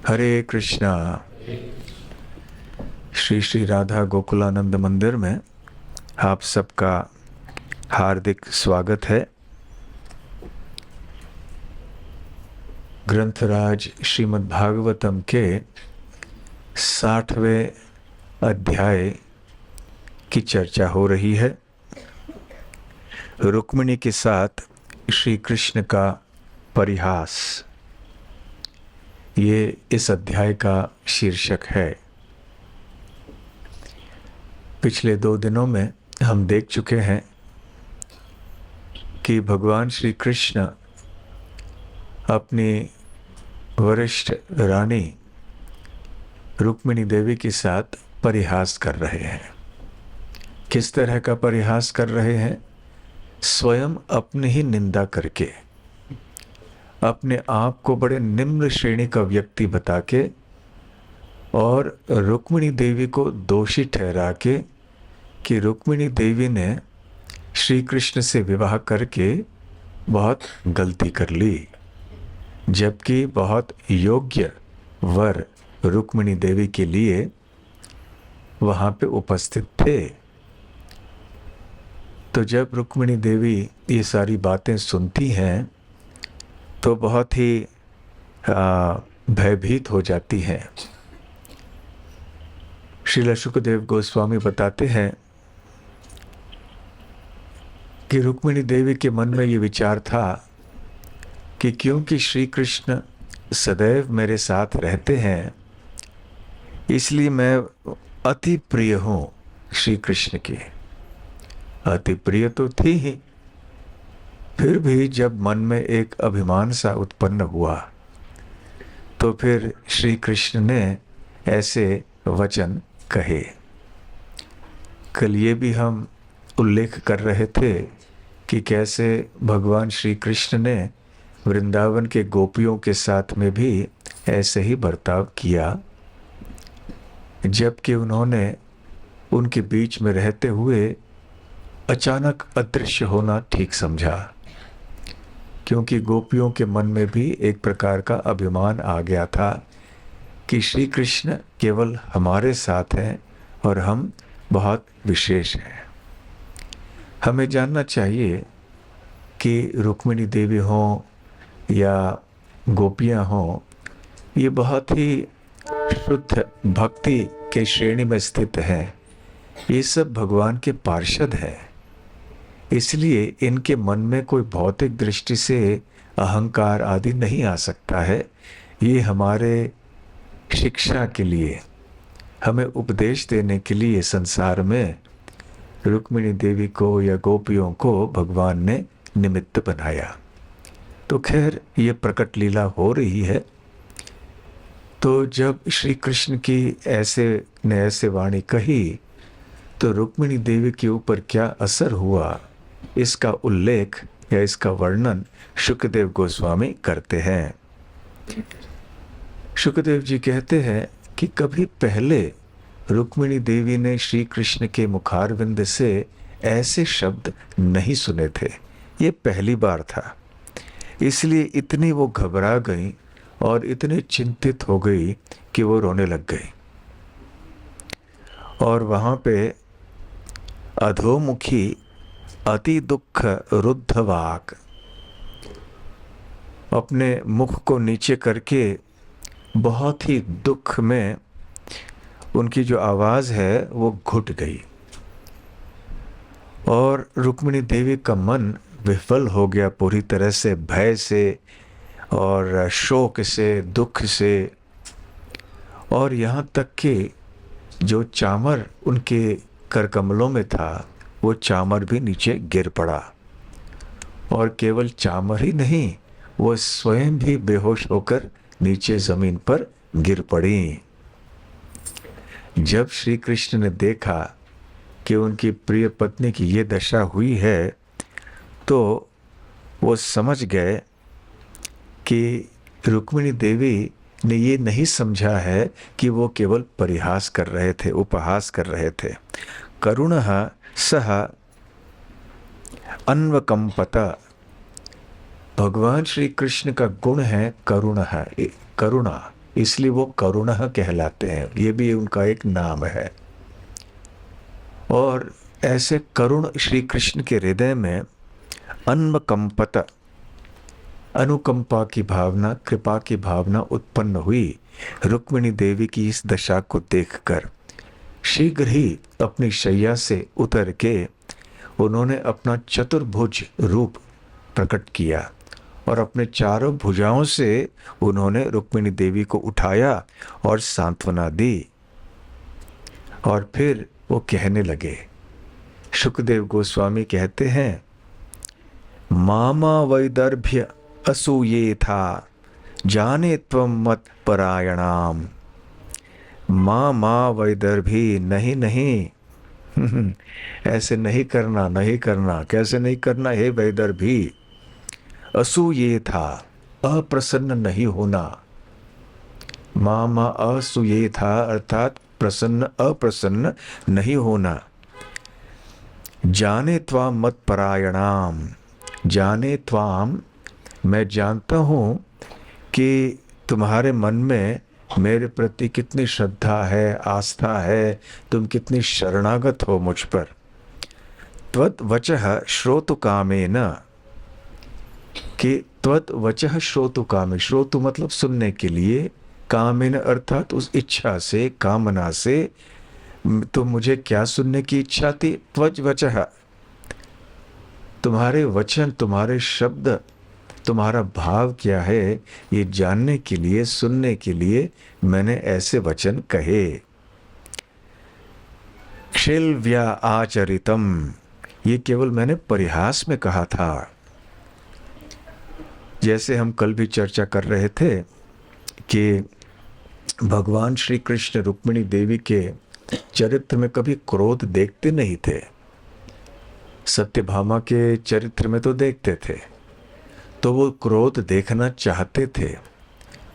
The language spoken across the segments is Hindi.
हरे कृष्णा। श्री श्री राधा गोकुलानंद मंदिर में आप सबका हार्दिक स्वागत है। ग्रंथराज श्रीमद् भागवतम के 60वें अध्याय की चर्चा हो रही है। रुक्मिणी के साथ श्री कृष्ण का परिहास, ये इस अध्याय का शीर्षक है। पिछले 2 दिनों में हम देख चुके हैं कि भगवान श्री कृष्ण अपनी वरिष्ठ रानी रुक्मिणी देवी के साथ परिहास कर रहे हैं। किस तरह का परिहास कर रहे हैं? स्वयं अपनी ही निंदा करके, अपने आप को बड़े निम्न श्रेणी का व्यक्ति बता के और रुक्मिणी देवी को दोषी ठहरा के कि रुक्मिणी देवी ने श्री कृष्ण से विवाह करके बहुत गलती कर ली, जबकि बहुत योग्य वर रुक्मिणी देवी के लिए वहाँ पे उपस्थित थे। तो जब रुक्मिणी देवी ये सारी बातें सुनती हैं तो बहुत ही भयभीत हो जाती हैं। श्रील शुकदेव गोस्वामी बताते हैं कि रुक्मिणी देवी के मन में ये विचार था कि क्योंकि श्री कृष्ण सदैव मेरे साथ रहते हैं, इसलिए मैं अति प्रिय हूँ श्री कृष्ण की। अति प्रिय तो थी ही, फिर भी जब मन में एक अभिमान सा उत्पन्न हुआ तो फिर श्री कृष्ण ने ऐसे वचन कहे। कल ये भी हम उल्लेख कर रहे थे कि कैसे भगवान श्री कृष्ण ने वृंदावन के गोपियों के साथ में भी ऐसे ही बर्ताव किया, जबकि उन्होंने उनके बीच में रहते हुए अचानक अदृश्य होना ठीक समझा, क्योंकि गोपियों के मन में भी एक प्रकार का अभिमान आ गया था कि श्री कृष्ण केवल हमारे साथ हैं और हम बहुत विशेष हैं। हमें जानना चाहिए कि रुक्मिणी देवी हों या गोपियाँ हों, ये बहुत ही शुद्ध भक्ति के श्रेणी में स्थित हैं। ये सब भगवान के पार्षद हैं, इसलिए इनके मन में कोई भौतिक दृष्टि से अहंकार आदि नहीं आ सकता है। ये हमारे शिक्षा के लिए, हमें उपदेश देने के लिए संसार में रुक्मिणी देवी को या गोपियों को भगवान ने निमित्त बनाया। तो खैर ये प्रकट लीला हो रही है। तो जब श्री कृष्ण की ऐसे वाणी कही तो रुक्मिणी देवी के ऊपर क्या असर हुआ, इसका उल्लेख या इसका वर्णन शुकदेव गोस्वामी करते हैं। शुकदेव जी कहते हैं कि कभी पहले रुक्मिणी देवी ने श्री कृष्ण के मुखारविंद से ऐसे शब्द नहीं सुने थे। ये पहली बार था, इसलिए इतनी वो घबरा गई और इतनी चिंतित हो गई कि वो रोने लग गई। और वहाँ पे अधोमुखी अति दुख रुद्धवाक, अपने मुख को नीचे करके बहुत ही दुख में उनकी जो आवाज़ है वो घुट गई और रुक्मिणी देवी का मन विफल हो गया पूरी तरह से, भय से और शोक से, दुख से। और यहाँ तक कि जो चामर उनके करकमलों में था वो चामर भी नीचे गिर पड़ा। और केवल चामर ही नहीं, वो स्वयं भी बेहोश होकर नीचे ज़मीन पर गिर पड़ी। जब श्री कृष्ण ने देखा कि उनकी प्रिय पत्नी की ये दशा हुई है तो वो समझ गए कि रुक्मिणी देवी ने ये नहीं समझा है कि वो केवल परिहास कर रहे थे, उपहास कर रहे थे। करुणः सह अन्वकंपत। भगवान श्री कृष्ण का गुण है करुणा, इसलिए वो करुणः कहलाते हैं, ये भी उनका एक नाम है। और ऐसे करुण श्री कृष्ण के हृदय में अन्वकंपत, अनुकंपा की भावना, कृपा की भावना उत्पन्न हुई। रुक्मिणी देवी की इस दशा को देखकर शीघ्र ही अपनी शैया से उतर के उन्होंने अपना चतुर्भुज रूप प्रकट किया और अपने चारों भुजाओं से उन्होंने रुक्मिणी देवी को उठाया और सांत्वना दी। और फिर वो कहने लगे, शुकदेव गोस्वामी कहते हैं, मामा वैदर्भ्य असूये था, जाने त्वं मत परायणाम। माँ वैदर्भी, नहीं नहीं ऐसे नहीं करना, नहीं करना। कैसे नहीं करना हे वैदर्भी? असूये था, अप्रसन्न नहीं होना। माँ असूये था अर्थात प्रसन्न अप्रसन्न नहीं होना। जाने त्वाम मत परायणाम, जाने त्वाम, मैं जानता हूँ कि तुम्हारे मन में मेरे प्रति कितनी श्रद्धा है, आस्था है, तुम कितनी शरणागत हो मुझ पर। त्वत् वचः श्रोतु कामेन, कि त्वत् वचः श्रोतु कामे, श्रोतु मतलब सुनने के लिए, कामेन अर्थात उस इच्छा से, कामना से। तो मुझे क्या सुनने की इच्छा थी? त्वच वचः, तुम्हारे वचन, तुम्हारे शब्द, तुम्हारा भाव क्या है, ये जानने के लिए, सुनने के लिए मैंने ऐसे वचन कहे। क्षिल्व्या आचरितम, ये केवल मैंने परिहास में कहा था। जैसे हम कल भी चर्चा कर रहे थे कि भगवान श्री कृष्ण रुक्मिणी देवी के चरित्र में कभी क्रोध देखते नहीं थे। सत्यभामा के चरित्र में तो देखते थे, तो वो क्रोध देखना चाहते थे,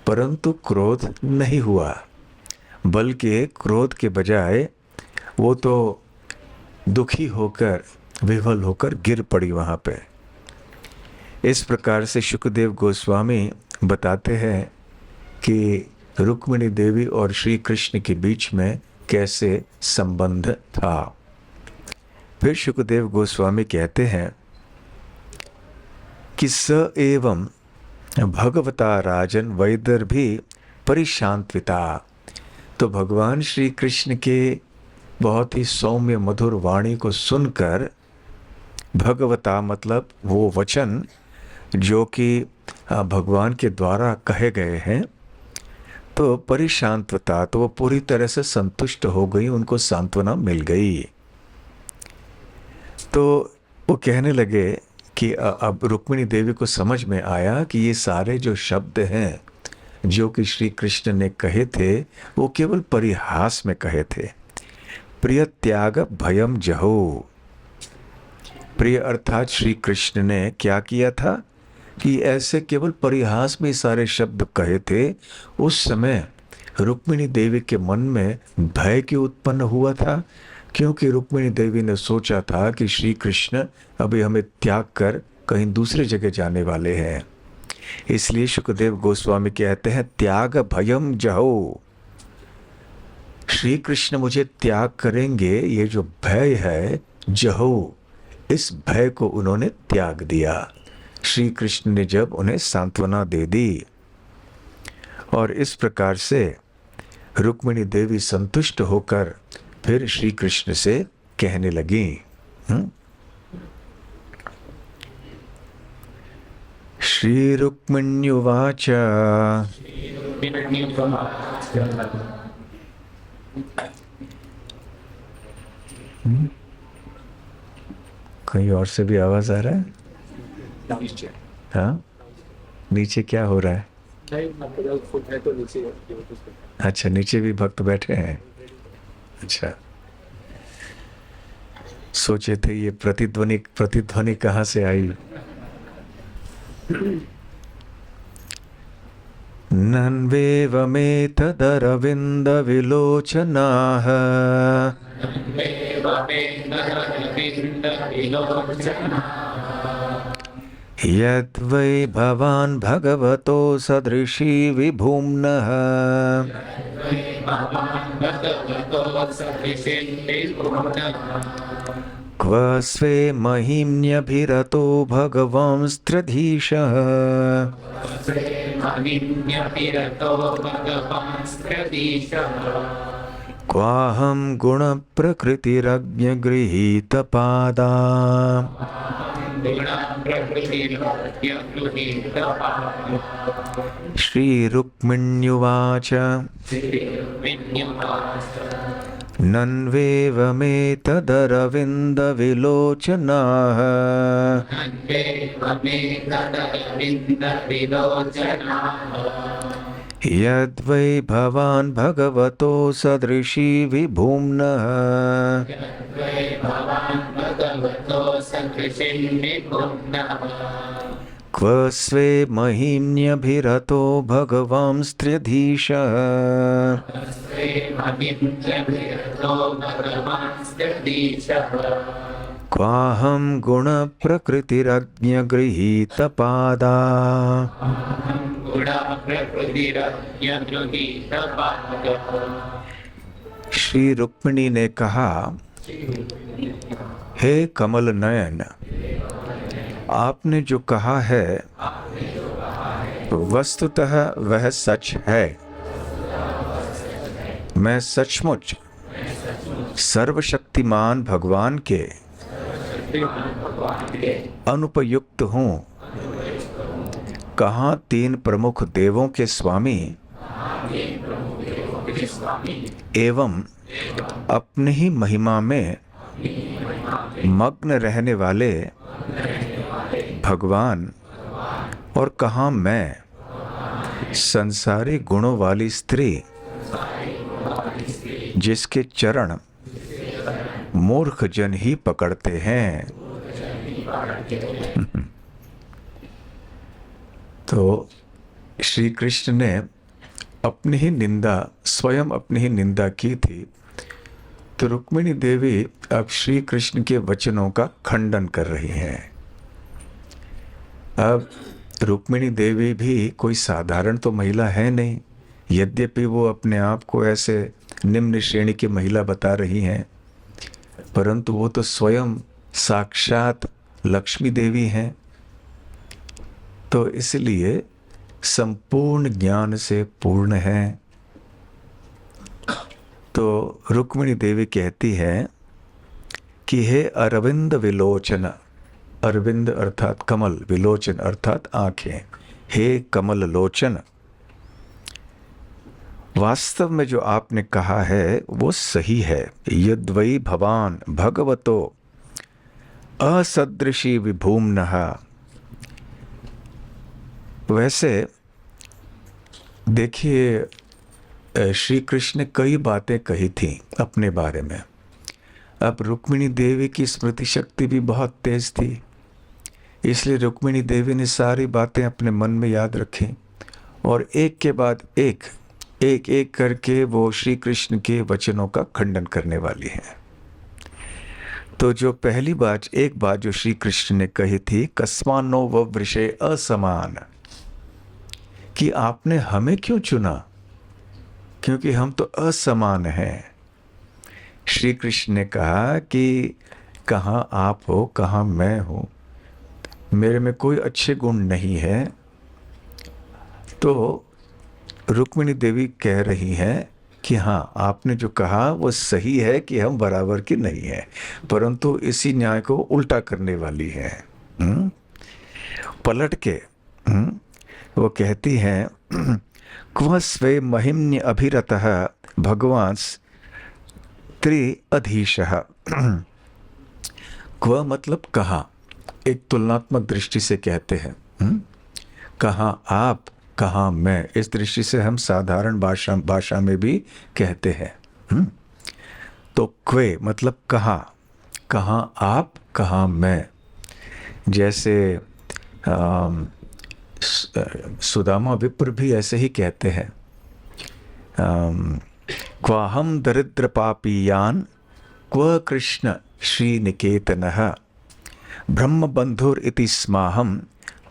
परंतु क्रोध नहीं हुआ, बल्कि क्रोध के बजाय वो तो दुखी होकर, विह्वल होकर गिर पड़ी वहाँ पे। इस प्रकार से शुकदेव गोस्वामी बताते हैं कि रुक्मिणी देवी और श्री कृष्ण के बीच में कैसे संबंध था। फिर शुकदेव गोस्वामी कहते हैं कि स एवं भगवता राजन वैदर्भी परिशांत्विता। तो भगवान श्री कृष्ण के बहुत ही सौम्य मधुर वाणी को सुनकर, भगवता मतलब वो वचन जो कि भगवान के द्वारा कहे गए हैं, तो परिशांत्वता, तो वो पूरी तरह से संतुष्ट हो गई, उनको सांत्वना मिल गई। तो वो कहने लगे कि अब रुक्मिणी देवी को समझ में आया कि ये सारे जो शब्द हैं जो कि श्री कृष्ण ने कहे थे, वो केवल परिहास में कहे थे। प्रिय त्याग भयम जहो, प्रिय अर्थात श्री कृष्ण ने क्या किया था कि ऐसे केवल परिहास में सारे शब्द कहे थे। उस समय रुक्मिणी देवी के मन में भय क्यों उत्पन्न हुआ था? क्योंकि रुक्मिणी देवी ने सोचा था कि श्री कृष्ण अभी हमें त्याग कर कहीं दूसरे जगह जाने वाले हैं। इसलिए शुकदेव गोस्वामी कहते हैं, त्याग भयम जहो, श्री कृष्ण मुझे त्याग करेंगे, ये जो भय है, जहो, इस भय को उन्होंने त्याग दिया। श्री कृष्ण ने जब उन्हें सांत्वना दे दी, और इस प्रकार से रुक्मिणी देवी संतुष्ट होकर फिर श्री कृष्ण से कहने लगी। श्री रुक्मिण्युवाच कहीं और से भी आवाज आ रहा है? हाँ, नीचे क्या हो रहा है? अच्छा, नीचे भी भक्त बैठे हैं। अच्छा, सोचे थे ये प्रतिध्वनि कहाँ से आई? नन्वेवमेतदरविन्द विलोचनाः यद्वै भवान् भगवतो सदृशी विभुम्नः क्व स्वे महिम्न्यभिरतो भगवांस्त्रधीशः क्वाहं गुणप्रकृतिरज्ञगृहीतपादा श्रीरुक्मिण्युवाच नन्वेवमेतदरविन्दविलोचनाः यद्वै भवान् भगवतो सदृशी विभुम्नः क्व स्वे महिम्न्यभिरतो भगवांस्त्र्यधीशः क्वाहं गुणप्रकृतिरज्ञगृहीतपादा श्री रुक्मिणी ने कहा, हे कमल नयन, आपने जो कहा है वस्तुतः वह सच है। मैं सचमुच सर्वशक्तिमान भगवान के अनुपयुक्त हूँ। कहाँ तीन प्रमुख देवों के स्वामी एवं अपनी ही महिमा में मग्न रहने वाले भगवान, और कहाँ मैं संसारी गुणों वाली स्त्री जिसके चरण मूर्ख जन ही पकड़ते हैं। तो श्री कृष्ण ने अपनी ही निंदा, स्वयं अपनी ही निंदा की थी। तो रुक्मिणी देवी अब श्री कृष्ण के वचनों का खंडन कर रही हैं। अब रुक्मिणी देवी भी कोई साधारण तो महिला है नहीं, यद्यपि वो अपने आप को ऐसे निम्न श्रेणी की महिला बता रही हैं, परंतु वो तो स्वयं साक्षात लक्ष्मी देवी हैं। तो इसलिए संपूर्ण ज्ञान से पूर्ण है। तो रुक्मिणी देवी कहती है कि हे अरविंद विलोचन, अरविंद अर्थात कमल, विलोचन अर्थात आंखें, हे कमल लोचन, वास्तव में जो आपने कहा है वो सही है। यद्वै भवान भगवतो असदृशी विभूम्नः। वैसे देखिए, श्री कृष्ण ने कई बातें कही थी अपने बारे में। अब रुक्मिणी देवी की स्मृति शक्ति भी बहुत तेज थी, इसलिए रुक्मिणी देवी ने सारी बातें अपने मन में याद रखी और एक के बाद एक करके वो श्री कृष्ण के वचनों का खंडन करने वाली है। तो जो पहली बात, एक बात जो श्री कृष्ण ने कही थी, कस्मानो व वृषे असमान, कि आपने हमें क्यों चुना, क्योंकि हम तो असमान हैं। श्री कृष्ण ने कहा कि कहाँ आप हो, कहाँ मैं हूँ, मेरे में कोई अच्छे गुण नहीं है। तो रुक्मिणी देवी कह रही हैं कि हाँ, आपने जो कहा वो सही है कि हम बराबर की नहीं है, परंतु इसी न्याय को उल्टा करने वाली है। पलट के वो कहती हैं, क्व स्वे महिम्न्य अभिरतः भगवान त्रि अधीशः। क्व मतलब कहाँ, एक तुलनात्मक दृष्टि से कहते हैं। कहाँ आप, कहाँ मैं, इस दृष्टि से हम साधारण भाषा में भी कहते हैं। तो क्वे मतलब कहाँ, कहाँ आप, कहाँ मैं। जैसे सुदामा विप्र भी ऐसे ही कहते हैं, क्वाहम दरिद्र पापीयान क्व कृष्ण श्री निकेतनः ब्रह्म बंधुर इति स्माहम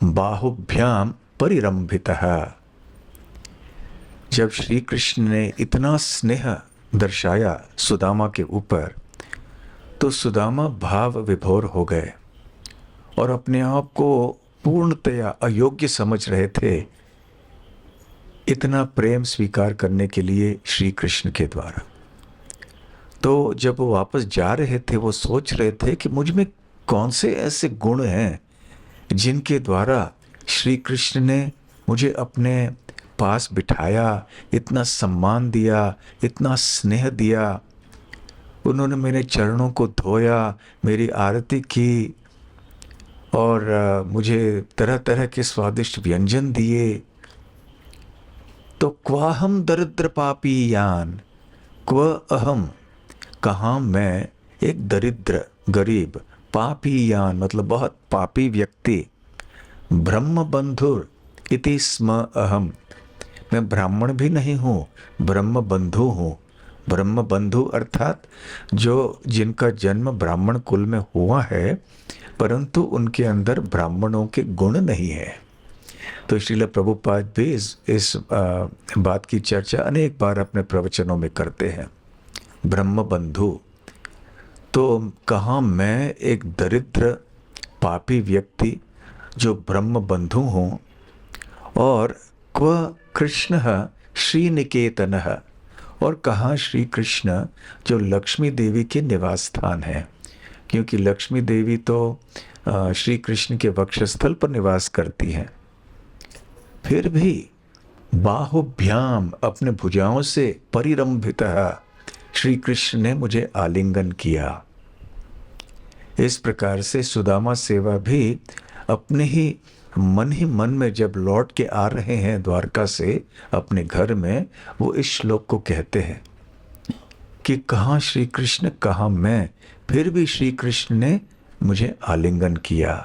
बाहुभ्याम परिरंभितः। जब श्री कृष्ण ने इतना स्नेह दर्शाया सुदामा के ऊपर, तो सुदामा भाव विभोर हो गए और अपने आप को पूर्णतया अयोग्य समझ रहे थे इतना प्रेम स्वीकार करने के लिए श्री कृष्ण के द्वारा। तो जब वो वापस जा रहे थे, वो सोच रहे थे कि मुझ में कौन से ऐसे गुण हैं जिनके द्वारा श्री कृष्ण ने मुझे अपने पास बिठाया, इतना सम्मान दिया, इतना स्नेह दिया। उन्होंने मेरे चरणों को धोया, मेरी आरती की और मुझे तरह तरह के स्वादिष्ट व्यंजन दिए। तो क्वाहम दरिद्र पापी यान, क्व अहम, कहाँ मैं एक दरिद्र गरीब पापी यान मतलब बहुत पापी व्यक्ति, ब्रह्म बंधुर इति स्म अहम, मैं ब्राह्मण भी नहीं हूँ, ब्रह्म बंधु हूँ। ब्रह्म बंधु अर्थात जो जिनका जन्म ब्राह्मण कुल में हुआ है, परंतु उनके अंदर ब्राह्मणों के गुण नहीं है। तो श्रील प्रभुपाद भी इस बात की चर्चा अनेक बार अपने प्रवचनों में करते हैं। ब्रह्म बंधु, तो कहाँ मैं एक दरिद्र पापी व्यक्ति जो ब्रह्म बंधु हूँ, और क्व कृष्ण श्रीनिकेतन, और कहाँ श्री कृष्ण जो लक्ष्मी देवी के निवास स्थान है, क्योंकि लक्ष्मी देवी तो श्री कृष्ण के वक्षस्थल पर निवास करती हैं। फिर भी बाहुभ्याम, अपने भुजाओं से परिरंभितः, श्री कृष्ण ने मुझे आलिंगन किया। इस प्रकार से सुदामा सेवा भी अपने ही मन में जब लौट के आ रहे हैं द्वारका से अपने घर में, वो इस श्लोक को कहते हैं कि कहाँ श्री कृष्ण कहाँ मैं, फिर भी श्री कृष्ण ने मुझे आलिंगन किया।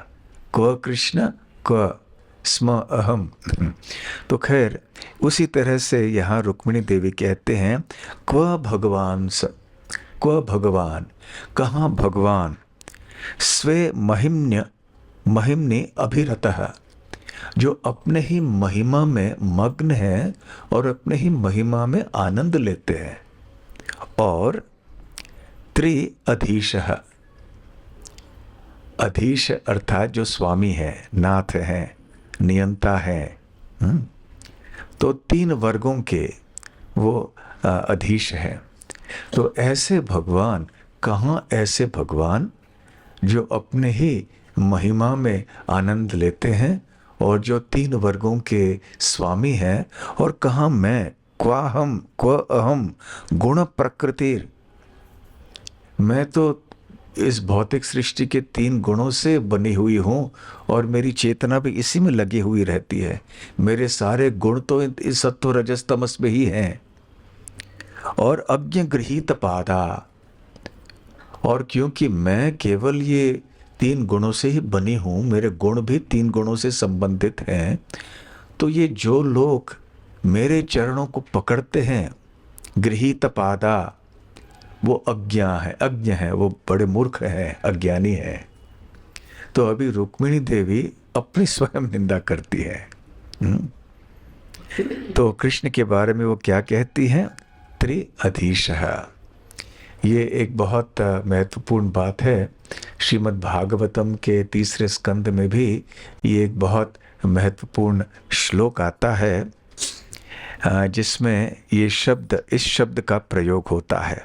क्व कृष्ण क्व स्म अहम। तो खैर उसी तरह से यहाँ रुक्मिणी देवी कहते हैं क्व भगवान स, क्व भगवान, कहाँ भगवान, स्वे महिम्नि अभिरतः, जो अपने ही महिमा में मग्न है और अपने ही महिमा में आनंद लेते हैं। और त्रिअधीशः, अधीश अर्थात जो स्वामी है, नाथ है, नियंता है। तो 3 वर्गों के वो अधीश है। तो ऐसे भगवान, कहाँ ऐसे भगवान जो अपने ही महिमा में आनंद लेते हैं और जो 3 वर्गों के स्वामी हैं, और कहाँ मैं, क्वाहम क्व अहम गुण प्रकृति, मैं तो इस भौतिक सृष्टि के 3 गुणों से बनी हुई हूँ और मेरी चेतना भी इसी में लगी हुई रहती है। मेरे सारे गुण तो इस सत्व रजस तमस में ही हैं। और अज्ञ गृहीत पादा, और क्योंकि मैं केवल ये 3 गुणों से ही बनी हूँ, मेरे गुण भी 3 गुणों से संबंधित हैं, तो ये जो लोग मेरे चरणों को पकड़ते हैं, गृहीत पादा, वो अज्ञ है, वो बड़े मूर्ख हैं, अज्ञानी हैं। तो अभी रुक्मिणी देवी अपनी स्वयं निंदा करती है। तो कृष्ण के बारे में वो क्या कहती हैं, त्रिअधीशः। ये एक बहुत महत्वपूर्ण बात है। श्रीमद् भागवतम के 3 स्कंद में भी ये एक बहुत महत्वपूर्ण श्लोक आता है जिसमें ये शब्द, इस शब्द का प्रयोग होता है।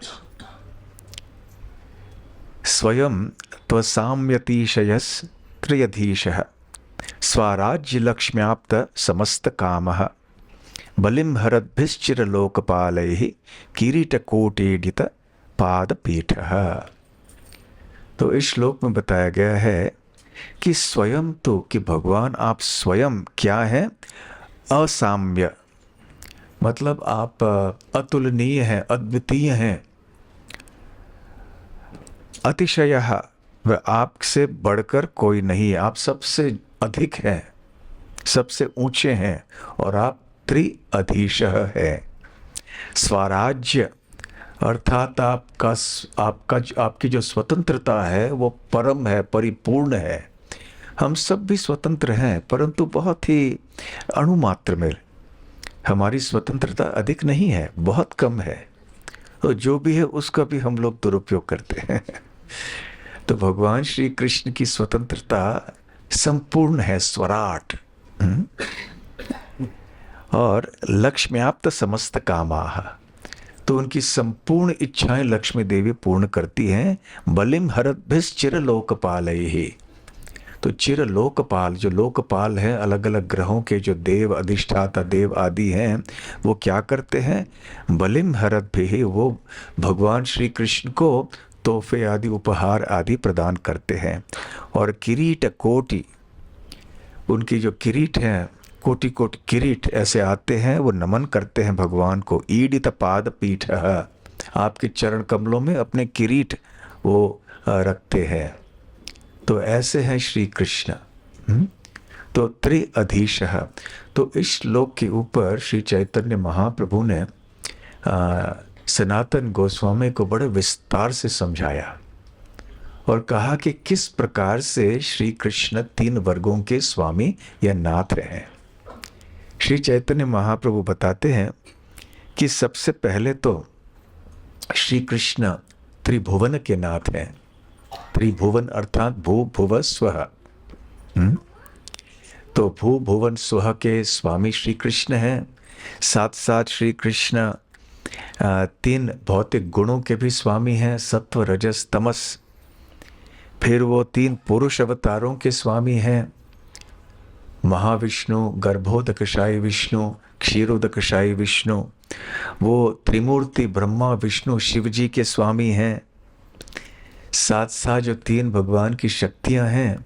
स्वयं त्वसाम्यतिशयस् त्रियधीशः, स्वराज्य लक्ष्म्याप्त समस्त कामः, बलिं हरद्भिश्चिरलोकपालैः किरीटकोटीडित पादपीठः। तो इस श्लोक में बताया गया है कि स्वयं तो, कि भगवान आप स्वयं क्या हैं, असाम्य, मतलब आप अतुलनीय हैं, अद्वितीय हैं। अतिशयः, वह आपसे बढ़कर कोई नहीं, आप सबसे अधिक हैं, सबसे ऊंचे हैं, और आप त्रिअधीशः है। स्वराज्य, अर्थात आपकी जो स्वतंत्रता है वो परम है, परिपूर्ण है। हम सब भी स्वतंत्र हैं, परंतु बहुत ही अणुमात्र में। हमारी स्वतंत्रता अधिक नहीं है, बहुत कम है, और जो भी है उसका भी हम लोग दुरुपयोग करते हैं। तो भगवान श्री कृष्ण की स्वतंत्रता संपूर्ण है, स्वराट। और लक्ष्म्याप्त समस्त कामाः, तो उनकी संपूर्ण इच्छाएं लक्ष्मी देवी पूर्ण करती हैं। बलिम हरद्भिश्चिर लोकपालैः, तो चिर लोकपाल, जो लोकपाल हैं, अलग अलग ग्रहों के जो देव, अधिष्ठाता देव आदि हैं, वो क्या करते हैं? बलिम हरद्भिः, वो भगवान श्री कृष्ण को तोहफे आदि, उपहार आदि प्रदान करते हैं। और किरीट कोटि, उनकी जो किरीट हैं, कोटि कोटि किरीट ऐसे आते हैं, वो नमन करते हैं भगवान को। ईडित पाद पीठ, आपके चरण कमलों में अपने किरीट वो रखते हैं। तो ऐसे हैं श्री कृष्ण। तो त्रिअधीशः, तो इस श्लोक के ऊपर श्री चैतन्य महाप्रभु ने सनातन गोस्वामी को बड़े विस्तार से समझाया और कहा कि किस प्रकार से श्री कृष्ण 3 वर्गों के स्वामी या नाथ हैं। श्री चैतन्य महाप्रभु बताते हैं कि सबसे पहले तो श्री कृष्ण त्रिभुवन के नाथ हैं। त्रिभुवन अर्थात भू भुव स्वः। तो भू भुवन स्वः के स्वामी श्री कृष्ण हैं। साथ साथ श्री कृष्ण 3 भौतिक गुणों के भी स्वामी हैं, सत्व रजस तमस। फिर वो 3 पुरुष अवतारों के स्वामी हैं, महाविष्णु, गर्भोदकशायी विष्णु, क्षीरोदकशायी विष्णु। वो त्रिमूर्ति ब्रह्मा विष्णु शिव जी के स्वामी हैं। साथ साथ जो 3 भगवान की शक्तियां हैं,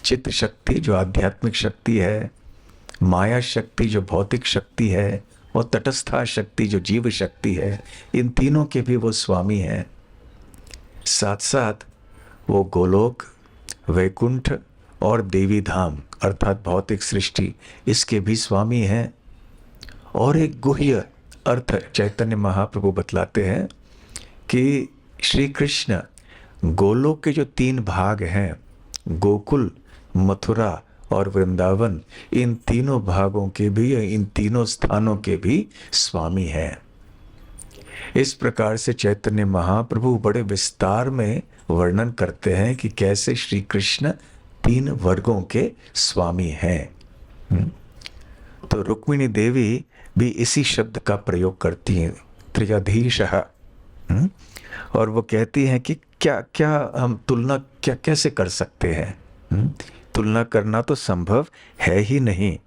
चित्त शक्ति जो आध्यात्मिक शक्ति है, माया शक्ति जो भौतिक शक्ति है, और तटस्था शक्ति जो जीव शक्ति है, इन तीनों के भी वो स्वामी हैं। साथ साथ वो गोलोक, वैकुंठ और देवी धाम अर्थात भौतिक सृष्टि, इसके भी स्वामी हैं। और एक गुह्य अर्थ चैतन्य महाप्रभु बतलाते हैं कि श्री कृष्ण गोलोक के जो 3 भाग हैं, गोकुल, मथुरा और वृंदावन, इन तीनों भागों के भी, इन तीनों स्थानों के भी स्वामी हैं। इस प्रकार से चैतन्य महाप्रभु बड़े विस्तार में वर्णन करते हैं कि कैसे श्री कृष्ण 3 वर्गों के स्वामी हैं। तो रुक्मिणी देवी भी इसी शब्द का प्रयोग करती हैं, त्रिअधीशः। और वो कहती हैं कि क्या क्या हम तुलना क्या कैसे कर सकते हैं? तुलना करना तो संभव है ही नहीं।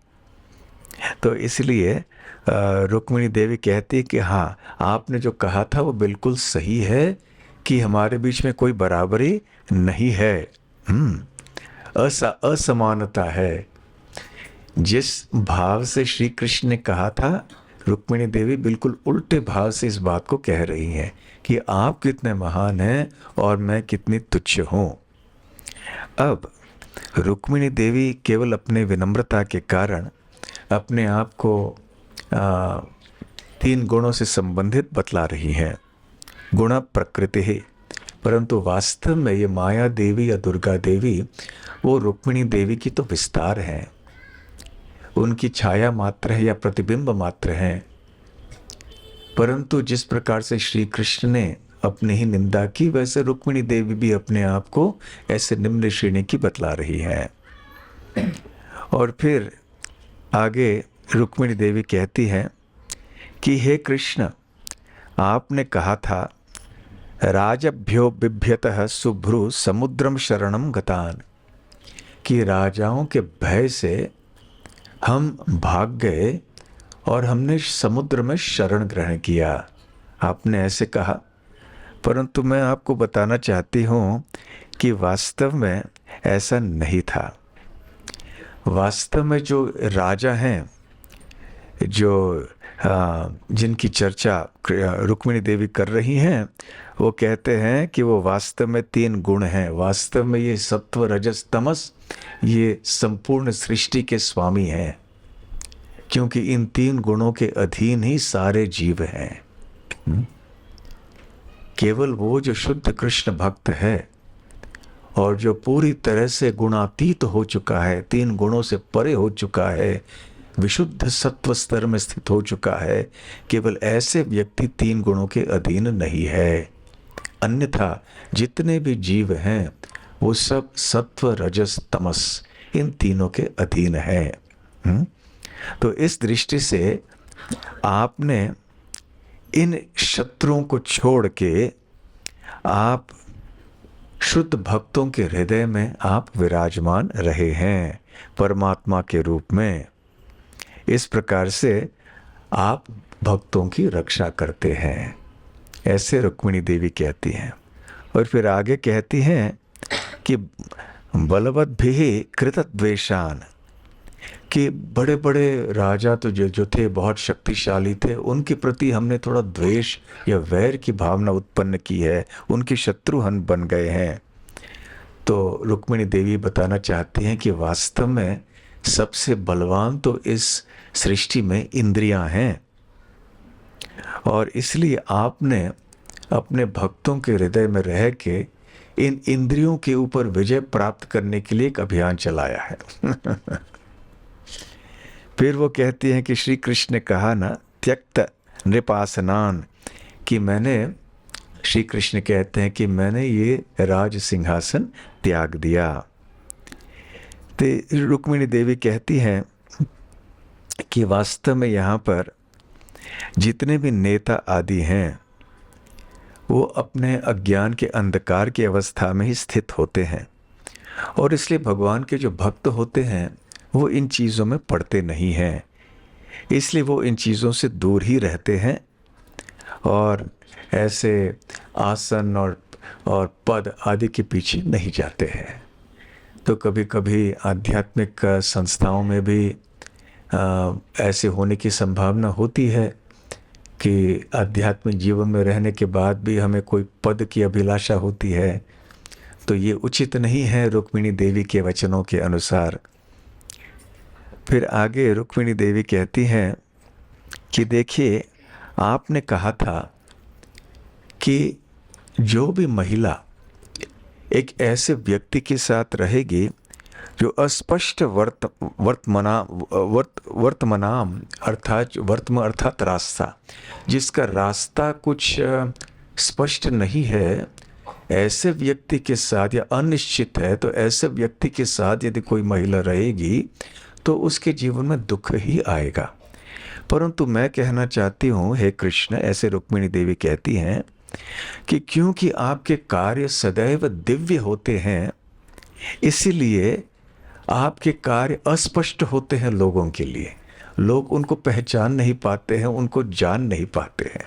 तो इसलिए रुक्मिणी देवी कहती है कि हाँ, आपने जो कहा था वो बिल्कुल सही है कि हमारे बीच में कोई बराबरी नहीं है, असमानता है। जिस भाव से श्री कृष्ण ने कहा था, रुक्मिणी देवी बिल्कुल उल्टे भाव से इस बात को कह रही हैं कि आप कितने महान हैं और मैं कितनी तुच्छ हूँ। अब रुक्मिणी देवी केवल अपने विनम्रता के कारण अपने आप को 3 गुणों से संबंधित बतला रही हैं, गुण प्रकृति ही। परंतु वास्तव में ये माया देवी या दुर्गा देवी वो रुक्मिणी देवी की तो विस्तार हैं, उनकी छाया मात्र है या प्रतिबिंब मात्र हैं। परंतु जिस प्रकार से श्री कृष्ण ने अपनी ही निंदा की, वैसे रुक्मिणी देवी भी अपने आप को ऐसे निम्न श्रेणी की बतला रही है। और फिर आगे रुक्मिणी देवी कहती हैं कि हे कृष्ण, आपने कहा था राजभ्यो बिभ्यतः शुभ्रु समुद्रम शरणम गतान, कि राजाओं के भय से हम भाग गए और हमने समुद्र में शरण ग्रहण किया। आपने ऐसे कहा, परंतु मैं आपको बताना चाहती हूँ कि वास्तव में ऐसा नहीं था। वास्तव में जो राजा हैं, जो जिनकी चर्चा रुक्मिणी देवी कर रही हैं, वो कहते हैं कि वो वास्तव में 3 गुण हैं। वास्तव में ये सत्व रजस तमस ये संपूर्ण सृष्टि के स्वामी हैं, क्योंकि इन 3 गुणों के अधीन ही सारे जीव हैं। केवल वो जो शुद्ध कृष्ण भक्त है और जो पूरी तरह से गुणातीत हो चुका है, 3 गुणों से परे हो चुका है, विशुद्ध सत्व स्तर में स्थित हो चुका है, केवल ऐसे व्यक्ति 3 गुणों के अधीन नहीं है। अन्यथा जितने भी जीव हैं वो सब सत्व रजस तमस इन तीनों के अधीन है। तो इस दृष्टि से आपने इन शत्रुओं को छोड़ के आप शुद्ध भक्तों के हृदय में आप विराजमान रहे हैं परमात्मा के रूप में। इस प्रकार से आप भक्तों की रक्षा करते हैं, ऐसे रुक्मिणी देवी कहती हैं। और फिर आगे कहती हैं कि बलवद्भिः कृतद्वेषान्, कि बड़े बड़े राजा तो जो थे बहुत शक्तिशाली थे, उनके प्रति हमने थोड़ा द्वेष या वैर की भावना उत्पन्न की है, उनके शत्रु हम बन गए हैं। तो रुक्मिणी देवी बताना चाहती हैं कि वास्तव में सबसे बलवान तो इस सृष्टि में इंद्रियां हैं, और इसलिए आपने अपने भक्तों के हृदय में रह के इन इंद्रियों के ऊपर विजय प्राप्त करने के लिए एक अभियान चलाया है। फिर वो कहती हैं कि श्री कृष्ण ने कहा ना, त्यक्त नृपासनान, कि मैंने, श्री कृष्ण कहते हैं कि मैंने ये राज सिंहासन त्याग दिया। तो रुक्मिणी देवी कहती हैं कि वास्तव में यहाँ पर जितने भी नेता आदि हैं वो अपने अज्ञान के अंधकार की अवस्था में ही स्थित होते हैं, और इसलिए भगवान के जो भक्त होते हैं वो इन चीज़ों में पड़ते नहीं हैं, इसलिए वो इन चीज़ों से दूर ही रहते हैं और ऐसे आसन और पद आदि के पीछे नहीं जाते हैं। तो कभी कभी आध्यात्मिक संस्थाओं में भी ऐसे होने की संभावना होती है कि आध्यात्मिक जीवन में रहने के बाद भी हमें कोई पद की अभिलाषा होती है, तो ये उचित नहीं है रुक्मिणी देवी के वचनों के अनुसार। फिर आगे रुक्मिणी देवी कहती हैं कि देखिए, आपने कहा था कि जो भी महिला एक ऐसे व्यक्ति के साथ रहेगी जो अस्पष्ट वर्तमानाम अर्थात रास्ता, जिसका रास्ता कुछ स्पष्ट नहीं है, ऐसे व्यक्ति के साथ, या अनिश्चित है, तो ऐसे व्यक्ति के साथ यदि कोई महिला रहेगी तो उसके जीवन में दुख ही आएगा। परंतु मैं कहना चाहती हूँ, हे कृष्ण, ऐसे रुक्मिणी देवी कहती हैं कि क्योंकि आपके कार्य सदैव दिव्य होते हैं, इसीलिए आपके कार्य अस्पष्ट होते हैं लोगों के लिए, लोग उनको पहचान नहीं पाते हैं, उनको जान नहीं पाते हैं।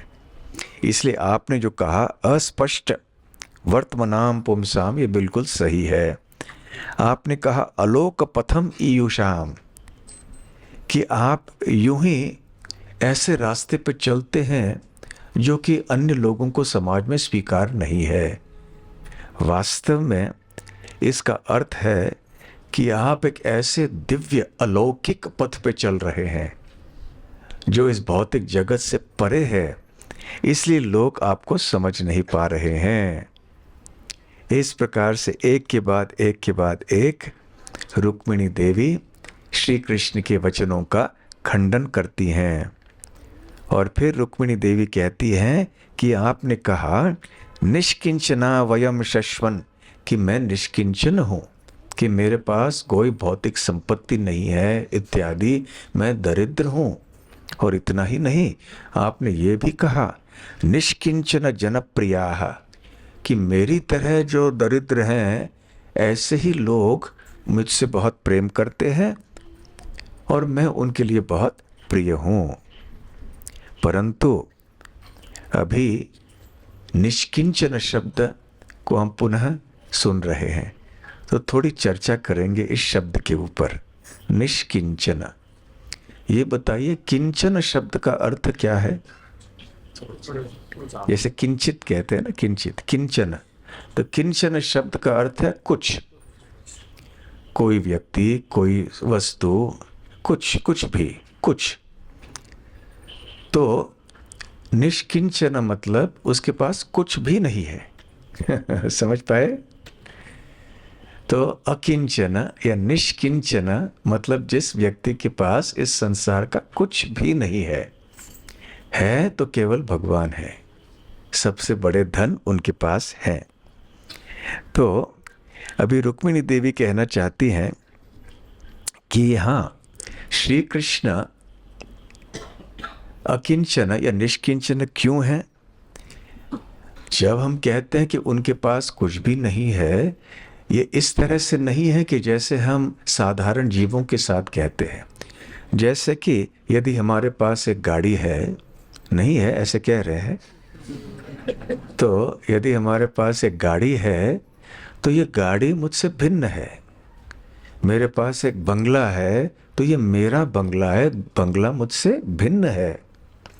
इसलिए आपने जो कहा अस्पष्ट वर्तमानाम पुंसाम, ये बिल्कुल सही है। आपने कहा अलोक पथम ईयुषाम, कि आप यूं ही ऐसे रास्ते पर चलते हैं जो कि अन्य लोगों को समाज में स्वीकार नहीं है। वास्तव में इसका अर्थ है कि आप एक ऐसे दिव्य अलौकिक पथ पे चल रहे हैं जो इस भौतिक जगत से परे है, इसलिए लोग आपको समझ नहीं पा रहे हैं। इस प्रकार से एक के बाद एक रुक्मिणी देवी श्री कृष्ण के वचनों का खंडन करती हैं। और फिर रुक्मिणी देवी कहती हैं कि आपने कहा निष्किंचना वयम शश्वन, कि मैं निष्किंचन हूँ, कि मेरे पास कोई भौतिक संपत्ति नहीं है इत्यादि, मैं दरिद्र हूँ। और इतना ही नहीं, आपने ये भी कहा निष्किंचन जनप्रियाः, कि मेरी तरह जो दरिद्र हैं ऐसे ही लोग मुझसे बहुत प्रेम करते हैं और मैं उनके लिए बहुत प्रिय हूँ। परंतु अभी निष्किंचन शब्द को हम पुनः सुन रहे हैं, तो थोड़ी चर्चा करेंगे इस शब्द के ऊपर। निष्किंचन, ये बताइए किंचन शब्द का अर्थ क्या है? जैसे किंचित कहते हैं ना, किंचित, किंचन, तो किंचन शब्द का अर्थ है कुछ, कोई व्यक्ति, कोई वस्तु, कुछ भी, कुछ। तो निष्किंचन मतलब उसके पास कुछ भी नहीं है। समझ पाए? तो अकिंचन या निष्किंचन मतलब जिस व्यक्ति के पास इस संसार का कुछ भी नहीं है तो केवल भगवान है। सबसे बड़े धन उनके पास है। तो अभी रुक्मिणी देवी कहना चाहती हैं कि हाँ, श्री कृष्ण अकिंचन या निष्किंचन क्यों है? जब हम कहते हैं कि उनके पास कुछ भी नहीं है, ये इस तरह से नहीं है कि जैसे हम साधारण जीवों के साथ कहते हैं। जैसे कि यदि हमारे पास एक गाड़ी है, नहीं है ऐसे कह रहे हैं, तो यदि हमारे पास एक गाड़ी है तो ये गाड़ी मुझसे भिन्न है। मेरे पास एक बंगला है तो ये मेरा बंगला है, बंगला मुझसे भिन्न है,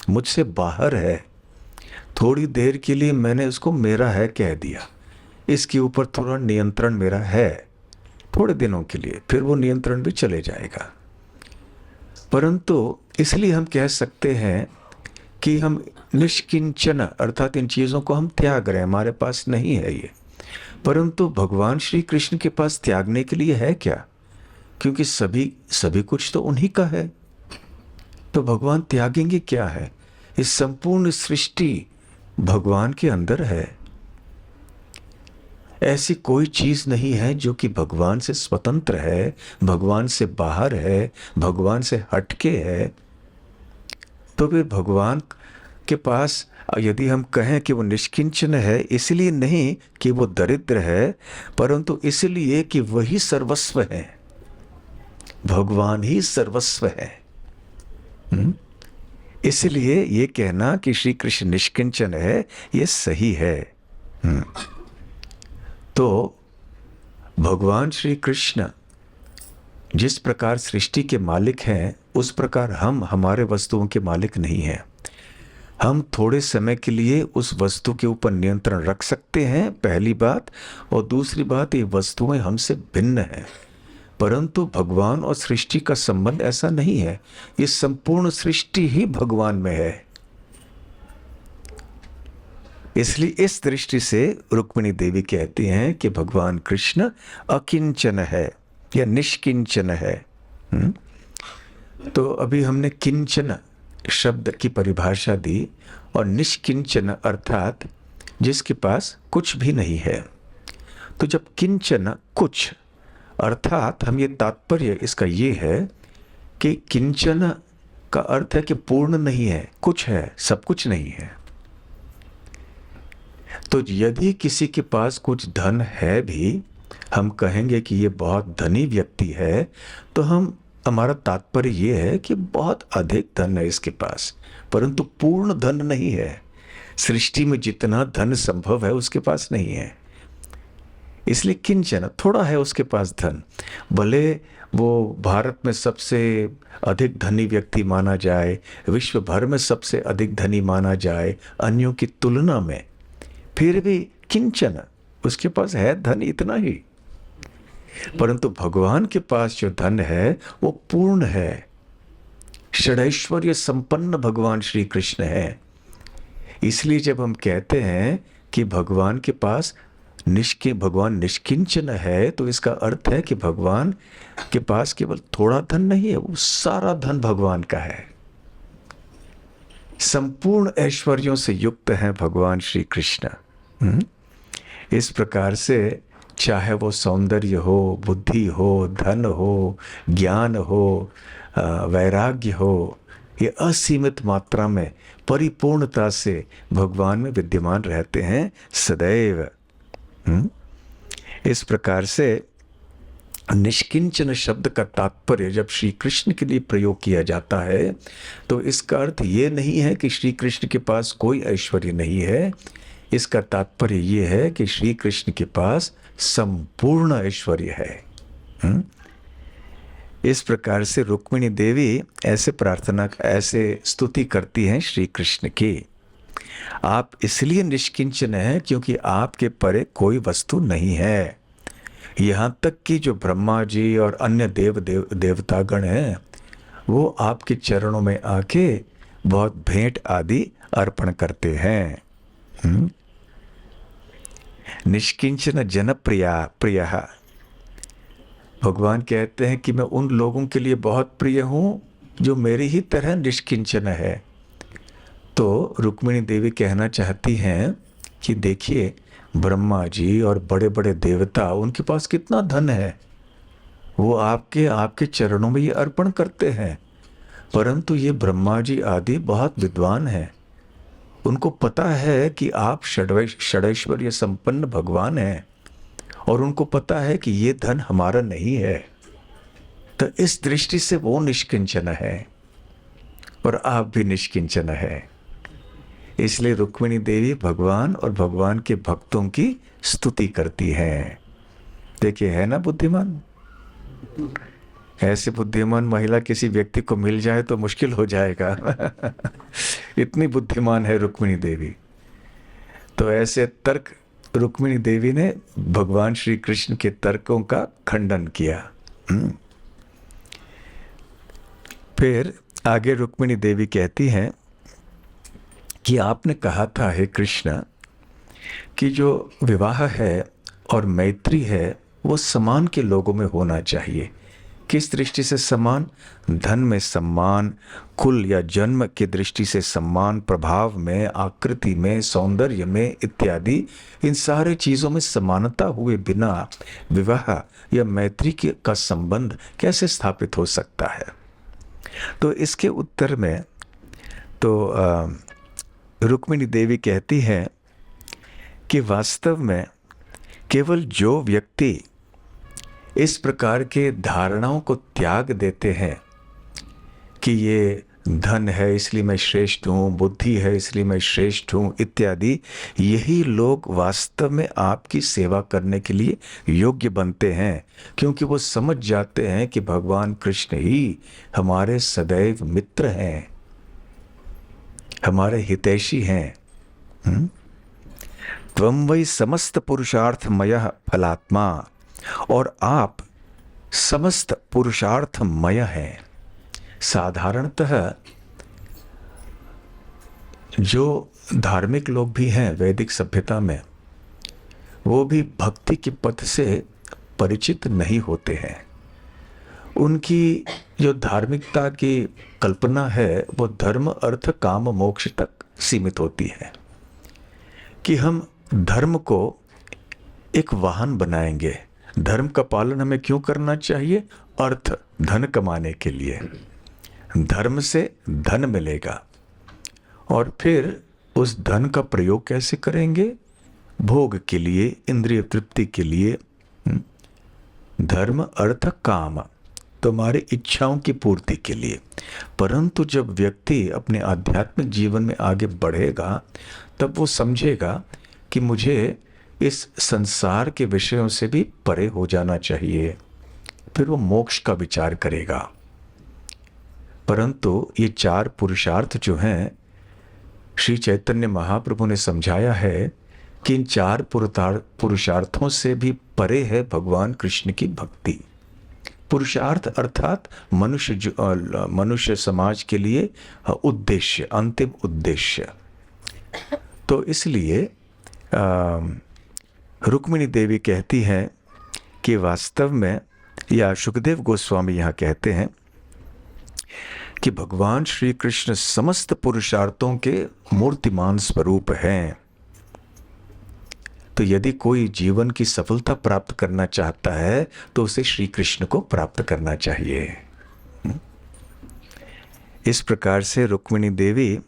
मुझसे बाहर है। थोड़ी देर के लिए मैंने उसको मेरा है कह दिया, इसके ऊपर थोड़ा नियंत्रण मेरा है थोड़े दिनों के लिए, फिर वो नियंत्रण भी चले जाएगा। परंतु इसलिए हम कह सकते हैं कि हम निष्किंचन अर्थात इन चीज़ों को हम त्याग रहे हैं, हमारे पास नहीं है ये। परंतु भगवान श्री कृष्ण के पास त्यागने के लिए है क्या? क्योंकि सभी कुछ तो उन्हीं का है। तो भगवान त्यागेंगे क्या है? इस संपूर्ण सृष्टि भगवान के अंदर है। ऐसी कोई चीज नहीं है जो कि भगवान से स्वतंत्र है, भगवान से बाहर है, भगवान से हटके है। तो फिर भगवान के पास यदि हम कहें कि वो निष्किंचन है, इसलिए नहीं कि वो दरिद्र है, परंतु इसलिए कि वही सर्वस्व है, भगवान ही सर्वस्व है। इसलिए ये कहना कि श्री कृष्ण निष्किंचन है, ये सही है। तो भगवान श्री कृष्ण जिस प्रकार सृष्टि के मालिक हैं, उस प्रकार हम हमारे वस्तुओं के मालिक नहीं हैं। हम थोड़े समय के लिए उस वस्तु के ऊपर नियंत्रण रख सकते हैं, पहली बात। और दूसरी बात, ये वस्तुएं हमसे भिन्न हैं। परंतु भगवान और सृष्टि का संबंध ऐसा नहीं है। ये संपूर्ण सृष्टि ही भगवान में है। इसलिए इस दृष्टि से रुक्मिणी देवी कहती हैं कि भगवान कृष्ण अकिंचन है या निष्किंचन है। तो अभी हमने किंचन शब्द की परिभाषा दी और निष्किंचन अर्थात जिसके पास कुछ भी नहीं है। तो जब किंचन कुछ अर्थात हम ये तात्पर्य इसका ये है कि किंचन का अर्थ है कि पूर्ण नहीं है, कुछ है, सब कुछ नहीं है। तो यदि किसी के पास कुछ धन है भी, हम कहेंगे कि ये बहुत धनी व्यक्ति है, तो हमारा तात्पर्य ये है कि बहुत अधिक धन है इसके पास, परंतु पूर्ण धन नहीं है। सृष्टि में जितना धन संभव है उसके पास नहीं है। इसलिए किंचन थोड़ा है उसके पास धन, भले वो भारत में सबसे अधिक धनी व्यक्ति माना जाए, विश्व भर में सबसे अधिक धनी माना जाए अन्यों की तुलना में, फिर भी किंचन उसके पास है धन इतना ही। परंतु भगवान के पास जो धन है वो पूर्ण है, षडैश्वर्य संपन्न भगवान श्री कृष्ण है। इसलिए जब हम कहते हैं कि भगवान के पास भगवान निष्किंचन है, तो इसका अर्थ है कि भगवान के पास केवल थोड़ा धन नहीं है, वो सारा धन भगवान का है। संपूर्ण ऐश्वर्यों से युक्त हैं भगवान श्री कृष्ण। इस प्रकार से चाहे वो सौंदर्य हो, बुद्धि हो, धन हो, ज्ञान हो, वैराग्य हो, ये असीमित मात्रा में परिपूर्णता से भगवान में विद्यमान रहते हैं सदैव। इस प्रकार से निष्किंचन शब्द का तात्पर्य जब श्री कृष्ण के लिए प्रयोग किया जाता है, तो इसका अर्थ ये नहीं है कि श्री कृष्ण के पास कोई ऐश्वर्य नहीं है। इसका तात्पर्य ये है कि श्री कृष्ण के पास संपूर्ण ऐश्वर्य है। इस प्रकार से रुक्मिणी देवी ऐसे प्रार्थना, ऐसे स्तुति करती हैं श्री कृष्ण की। आप इसलिए निष्किंचन हैं क्योंकि आपके परे कोई वस्तु नहीं है। यहाँ तक कि जो ब्रह्मा जी और अन्य देवतागण हैं, वो आपके चरणों में आके बहुत भेंट आदि अर्पण करते हैं। निष्किंचन जनप्रिया प्रिय। भगवान कहते हैं कि मैं उन लोगों के लिए बहुत प्रिय हूं जो मेरी ही तरह निष्किंचन है। तो रुक्मिणी देवी कहना चाहती हैं कि देखिए, ब्रह्मा जी और बड़े बड़े देवता, उनके पास कितना धन है, वो आपके चरणों में ये अर्पण करते हैं। परंतु ये ब्रह्मा जी आदि बहुत विद्वान हैं, उनको पता है कि आप षडैश्वर्य संपन्न भगवान हैं, और उनको पता है कि ये धन हमारा नहीं है। तो इस दृष्टि से वो निष्किंचन है और आप भी निष्किंचन है। इसलिए रुक्मिणी देवी भगवान और भगवान के भक्तों की स्तुति करती हैं। देखिए, है ना बुद्धिमान। ऐसे बुद्धिमान महिला किसी व्यक्ति को मिल जाए तो मुश्किल हो जाएगा। इतनी बुद्धिमान है रुक्मिणी देवी। तो ऐसे तर्क रुक्मिणी देवी ने भगवान श्री कृष्ण के तर्कों का खंडन किया। फिर आगे रुक्मिणी देवी कहती हैं कि आपने कहा था हे कृष्ण कि जो विवाह है और मैत्री है वो समान के लोगों में होना चाहिए। किस दृष्टि से समान? धन में सम्मान, कुल या जन्म की दृष्टि से सम्मान, प्रभाव में, आकृति में, सौंदर्य में इत्यादि, इन सारे चीज़ों में समानता हुए बिना विवाह या मैत्री का संबंध कैसे स्थापित हो सकता है? तो इसके उत्तर में तो रुक्मिणी देवी कहती हैं कि वास्तव में केवल जो व्यक्ति इस प्रकार के धारणाओं को त्याग देते हैं कि ये धन है इसलिए मैं श्रेष्ठ हूँ, बुद्धि है इसलिए मैं श्रेष्ठ हूँ इत्यादि, यही लोग वास्तव में आपकी सेवा करने के लिए योग्य बनते हैं, क्योंकि वो समझ जाते हैं कि भगवान कृष्ण ही हमारे सदैव मित्र हैं, हमारे हितैषी हैं। त्वं वै समस्त पुरुषार्थमयः फलात्मा, और आप समस्त पुरुषार्थमय हैं। साधारणतः जो धार्मिक लोग भी हैं वैदिक सभ्यता में, वो भी भक्ति के पथ से परिचित नहीं होते हैं। उनकी जो धार्मिकता की कल्पना है वो धर्म अर्थ काम मोक्ष तक सीमित होती है, कि हम धर्म को एक वाहन बनाएंगे। धर्म का पालन हमें क्यों करना चाहिए? अर्थ, धन कमाने के लिए। धर्म से धन मिलेगा और फिर उस धन का प्रयोग कैसे करेंगे? भोग के लिए, इंद्रिय तृप्ति के लिए। धर्म अर्थ काम, तुम्हारी इच्छाओं की पूर्ति के लिए। परंतु जब व्यक्ति अपने आध्यात्मिक जीवन में आगे बढ़ेगा तब वो समझेगा कि मुझे इस संसार के विषयों से भी परे हो जाना चाहिए। फिर वो मोक्ष का विचार करेगा। परंतु ये चार पुरुषार्थ जो हैं, श्री चैतन्य महाप्रभु ने समझाया है कि इन चार पुरुषार्थों से भी परे है भगवान कृष्ण की भक्ति। पुरुषार्थ अर्थात मनुष्य समाज के लिए उद्देश्य, अंतिम उद्देश्य। तो इसलिए रुक्मिणी देवी कहती हैं कि वास्तव में, या सुखदेव गोस्वामी यहाँ कहते हैं कि भगवान श्री कृष्ण समस्त पुरुषार्थों के मूर्तिमान स्वरूप हैं। तो यदि कोई जीवन की सफलता प्राप्त करना चाहता है तो उसे श्री कृष्ण को प्राप्त करना चाहिए। इस प्रकार से रुक्मिणी देवी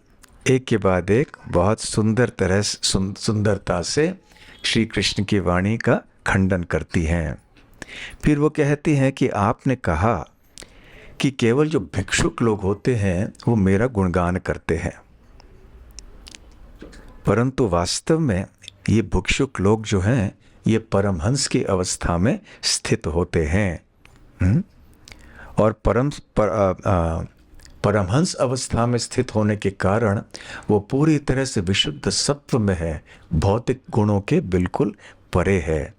एक के बाद एक बहुत सुंदरता से श्री कृष्ण की वाणी का खंडन करती हैं। फिर वो कहती हैं कि आपने कहा कि केवल जो भिक्षुक लोग होते हैं वो मेरा गुणगान करते हैं, परंतु वास्तव में ये भिक्षुक लोग जो हैं ये परमहंस की अवस्था में स्थित होते हैं। और परमहंस अवस्था में स्थित होने के कारण वो पूरी तरह से विशुद्ध सत्व में है, भौतिक गुणों के बिल्कुल परे है।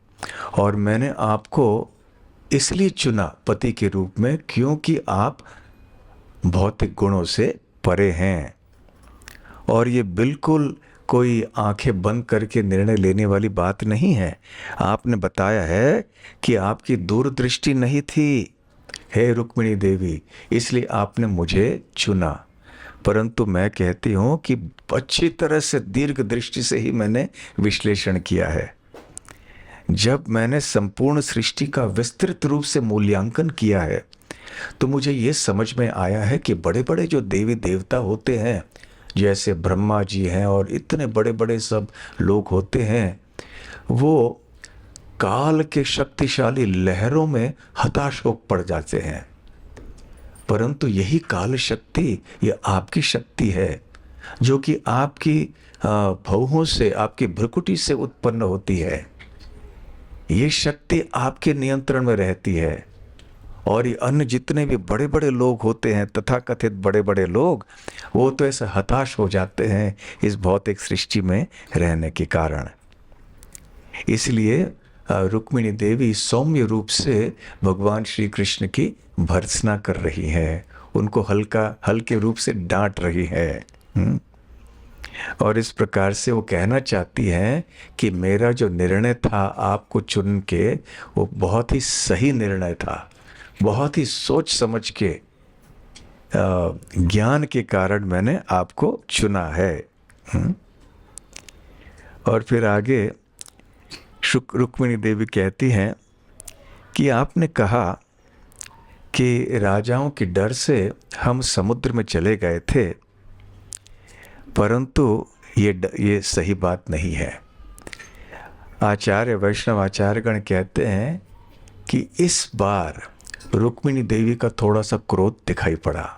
और मैंने आपको इसलिए चुना पति के रूप में क्योंकि आप भौतिक गुणों से परे हैं। और ये बिल्कुल कोई आंखें बंद करके निर्णय लेने वाली बात नहीं है। आपने बताया है कि आपकी दूरदृष्टि नहीं थी हे रुक्मिणी देवी, इसलिए आपने मुझे चुना। परंतु मैं कहती हूँ कि अच्छी तरह से दीर्घ दृष्टि से ही मैंने विश्लेषण किया है। जब मैंने संपूर्ण सृष्टि का विस्तृत रूप से मूल्यांकन किया है तो मुझे ये समझ में आया है कि बड़े बड़े जो देवी देवता होते हैं, जैसे ब्रह्मा जी हैं और इतने बड़े बड़े सब लोग होते हैं, वो काल के शक्तिशाली लहरों में हताश हो पड़ जाते हैं। परंतु यही काल शक्ति, ये आपकी शक्ति है जो कि आपकी भौहों से, आपकी भ्रुकुटी से उत्पन्न होती है। ये शक्ति आपके नियंत्रण में रहती है। और ये अन्य जितने भी बड़े बड़े लोग होते हैं, तथाकथित बड़े बड़े लोग, वो तो ऐसे हताश हो जाते हैं इस भौतिक सृष्टि में रहने के कारण। इसलिए रुक्मिणी देवी सौम्य रूप से भगवान श्री कृष्ण की भर्त्सना कर रही हैं, उनको हल्के रूप से डांट रही है। और इस प्रकार से वो कहना चाहती हैं कि मेरा जो निर्णय था आपको चुन के, वो बहुत ही सही निर्णय था, बहुत ही सोच समझ के ज्ञान के कारण मैंने आपको चुना है। और फिर आगे रुक्मिणी देवी कहती हैं कि आपने कहा कि राजाओं के डर से हम समुद्र में चले गए थे, परंतु ये सही बात नहीं है। आचार्य वैष्णव आचार्यगण कहते हैं कि इस बार रुक्मिणी देवी का थोड़ा सा क्रोध दिखाई पड़ा,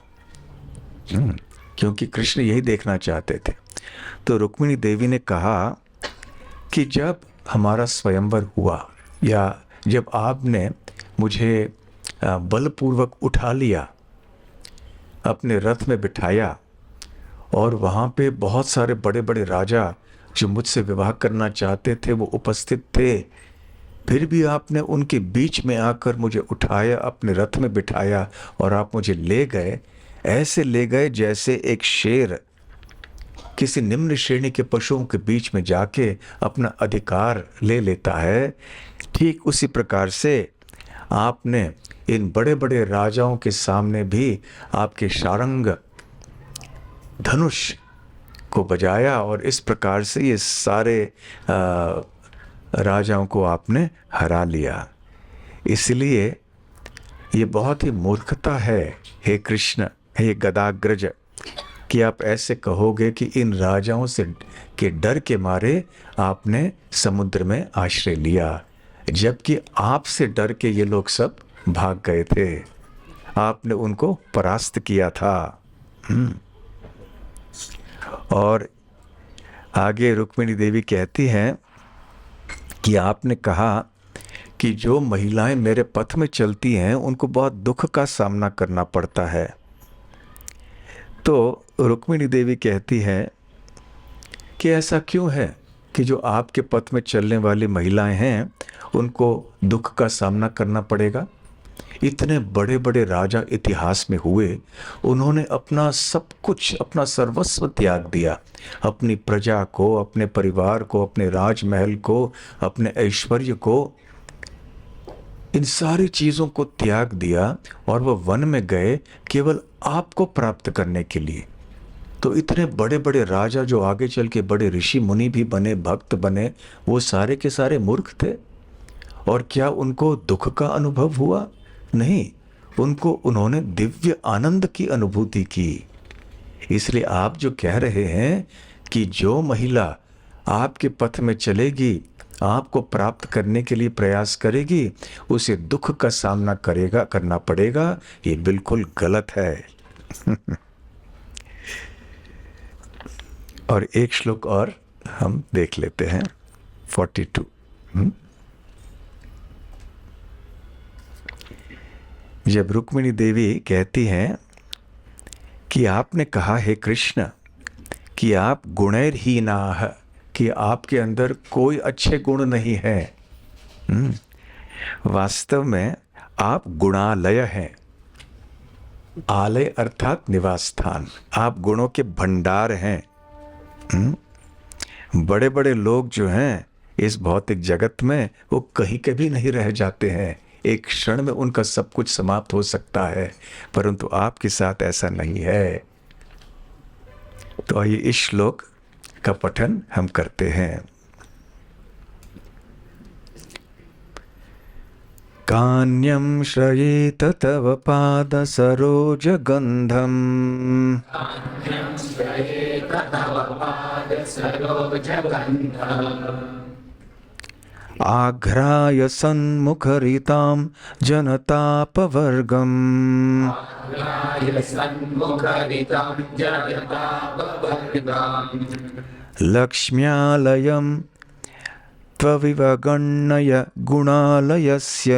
क्योंकि कृष्ण यही देखना चाहते थे। तो रुक्मिणी देवी ने कहा कि जब हमारा स्वयंवर हुआ, या जब आपने मुझे बलपूर्वक उठा लिया, अपने रथ में बिठाया, और वहाँ पे बहुत सारे बड़े बड़े राजा जो मुझसे विवाह करना चाहते थे वो उपस्थित थे, फिर भी आपने उनके बीच में आकर मुझे उठाया, अपने रथ में बिठाया और आप मुझे ले गए। ऐसे ले गए जैसे एक शेर किसी निम्न श्रेणी के पशुओं के बीच में जाके अपना अधिकार ले लेता है। ठीक उसी प्रकार से आपने इन बड़े बड़े राजाओं के सामने भी आपके शारंग धनुष को बजाया, और इस प्रकार से ये सारे राजाओं को आपने हरा लिया। इसलिए ये बहुत ही मूर्खता है हे कृष्ण, हे गदाग्रज, कि आप ऐसे कहोगे कि इन राजाओं से के डर के मारे आपने समुद्र में आश्रय लिया, जबकि आपसे डर के ये लोग सब भाग गए थे, आपने उनको परास्त किया था। और आगे रुक्मिणी देवी कहती हैं कि आपने कहा कि जो महिलाएं मेरे पथ में चलती हैं उनको बहुत दुख का सामना करना पड़ता है। तो रुक्मिणी देवी कहती है कि ऐसा क्यों है कि जो आपके पथ में चलने वाली महिलाएं हैं उनको दुख का सामना करना पड़ेगा? इतने बड़े बड़े राजा इतिहास में हुए, उन्होंने अपना सब कुछ, अपना सर्वस्व त्याग दिया, अपनी प्रजा को, अपने परिवार को, अपने राजमहल को, अपने ऐश्वर्य को, इन सारी चीज़ों को त्याग दिया और वह वन में गए केवल आपको प्राप्त करने के लिए। तो इतने बड़े बड़े राजा जो आगे चल के बड़े ऋषि मुनि भी बने, भक्त बने, वो सारे के सारे मूर्ख थे। और क्या उनको दुख का अनुभव हुआ? नहीं, उन्होंने दिव्य आनंद की अनुभूति की। इसलिए आप जो कह रहे हैं कि जो महिला आपके पथ में चलेगी, आपको प्राप्त करने के लिए प्रयास करेगी, उसे दुख का सामना करना पड़ेगा, ये बिल्कुल गलत है। और एक श्लोक और हम देख लेते हैं, 42। जब रुक्मिणी देवी कहती हैं कि आपने कहा हे कृष्ण कि आप गुणैर्हीनाः, कि आपके अंदर कोई अच्छे गुण नहीं है। वास्तव में आप गुणालय हैं। आलय अर्थात निवास स्थान। आप गुणों के भंडार हैं। बड़े बड़े लोग जो हैं इस भौतिक जगत में, वो कहीं के भी नहीं रह जाते हैं। एक क्षण में उनका सब कुछ समाप्त हो सकता है, परंतु आपके साथ ऐसा नहीं है। तो आइए इस श्लोक का पठन हम करते हैं। कान्यं श्रयेत तव पाद सरोज गंधम, आघ्राय सन्मुखरितां जनतापवर्गम्, लक्ष्म्यालयं त्वविवगण्य गुणालयस्य,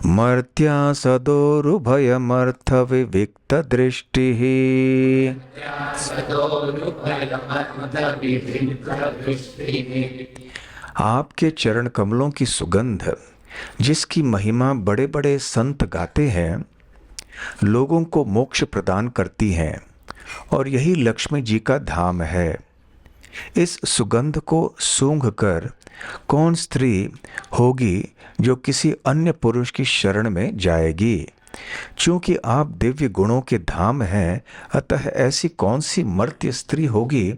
मर्त्यासदोरुभयमर्थविविक्तदृष्टिः, आपके चरण कमलों की सुगंध, जिसकी महिमा बड़े बड़े संत गाते हैं, लोगों को मोक्ष प्रदान करती हैं, और यही लक्ष्मी जी का धाम है। इस सुगंध को सूंघ कर कौन स्त्री होगी जो किसी अन्य पुरुष की शरण में जाएगी? चूंकि आप दिव्य गुणों के धाम हैं, अतः ऐसी कौन सी मर्त्य स्त्री होगी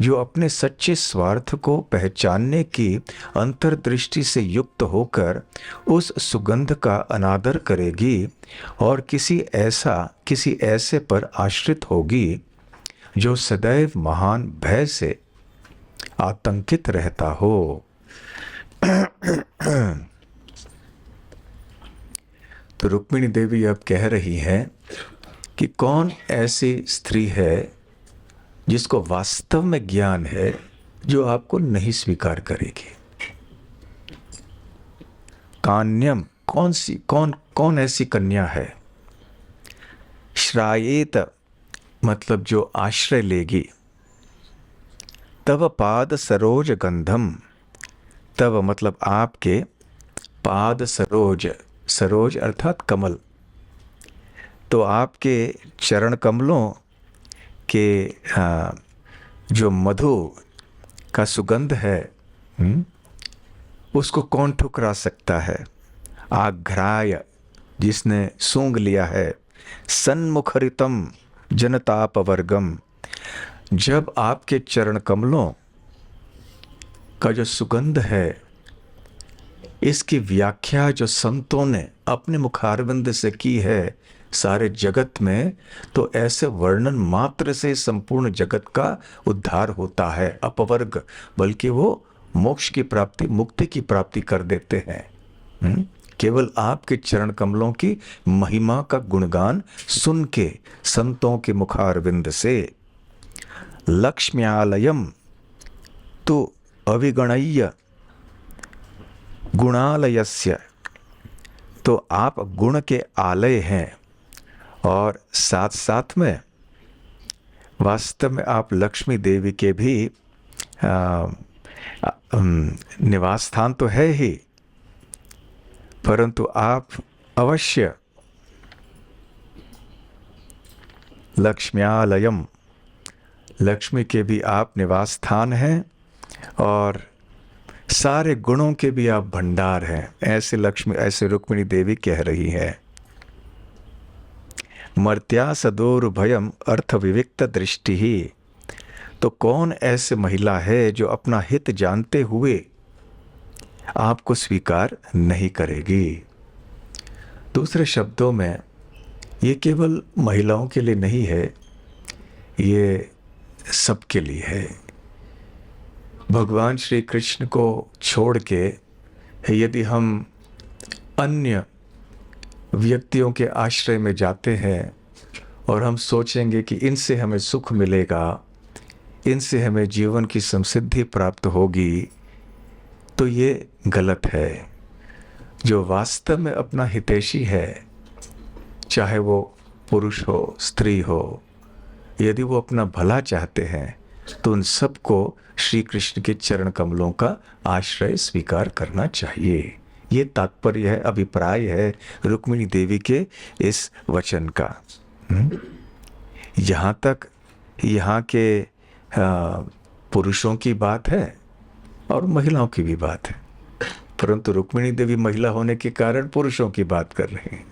जो अपने सच्चे स्वार्थ को पहचानने की अंतर्दृष्टि से युक्त होकर उस सुगंध का अनादर करेगी और किसी ऐसे पर आश्रित होगी जो सदैव महान भय से आतंकित रहता हो। तो रुक्मिणी देवी अब कह रही हैं कि कौन ऐसी स्त्री है जिसको वास्तव में ज्ञान है, जो आपको नहीं स्वीकार करेगी। कान्यम, कौन ऐसी कन्या है? श्रायेत मतलब जो आश्रय लेगी। तव पाद सरोज गंधम, तव मतलब आपके, पाद सरोज, सरोज अर्थात कमल, तो आपके चरण कमलों के जो मधु का सुगंध है, उसको कौन ठुकरा सकता है? आघ्राय, जिसने सूंघ लिया है। सन्मुखरितम जनतापवर्गम, जब आपके चरण कमलों का जो सुगंध है, इसकी व्याख्या जो संतों ने अपने मुखारविंद से की है सारे जगत में, तो ऐसे वर्णन मात्र से संपूर्ण जगत का उद्धार होता है। अपवर्ग, बल्कि वो मोक्ष की प्राप्ति, मुक्ति की प्राप्ति कर देते हैं। केवल आपके चरण कमलों की महिमा का गुणगान सुन के संतों के मुखारविंद से। लक्ष्म्यालयम तो अविगणय्य गुणालयस्य, तो आप गुण के आलय हैं, और साथ साथ में वास्तव में आप लक्ष्मी देवी के भी निवास स्थान तो है ही, परंतु आप अवश्य लक्ष्म्यालयम, लक्ष्मी के भी आप निवास स्थान हैं, और सारे गुणों के भी आप भंडार हैं। ऐसे रुक्मिणी देवी कह रही है। मर्त्या सदोर भयम अर्थ विविक्त दृष्टि ही, तो कौन ऐसे महिला है जो अपना हित जानते हुए आपको स्वीकार नहीं करेगी? दूसरे शब्दों में, ये केवल महिलाओं के लिए नहीं है, ये सबके लिए है। भगवान श्री कृष्ण को छोड़ के यदि हम अन्य व्यक्तियों के आश्रय में जाते हैं और हम सोचेंगे कि इनसे हमें सुख मिलेगा, इनसे हमें जीवन की समृद्धि प्राप्त होगी, तो ये गलत है। जो वास्तव में अपना हितैषी है, चाहे वो पुरुष हो, स्त्री हो, यदि वो अपना भला चाहते हैं, तो उन सबको श्री कृष्ण के चरण कमलों का आश्रय स्वीकार करना चाहिए। ये तात्पर्य है, अभिप्राय है रुक्मिणी देवी के इस वचन का। यहाँ तक यहाँ के पुरुषों की बात है और महिलाओं की भी बात है, परंतु रुक्मिणी देवी महिला होने के कारण पुरुषों की बात कर रहे हैं।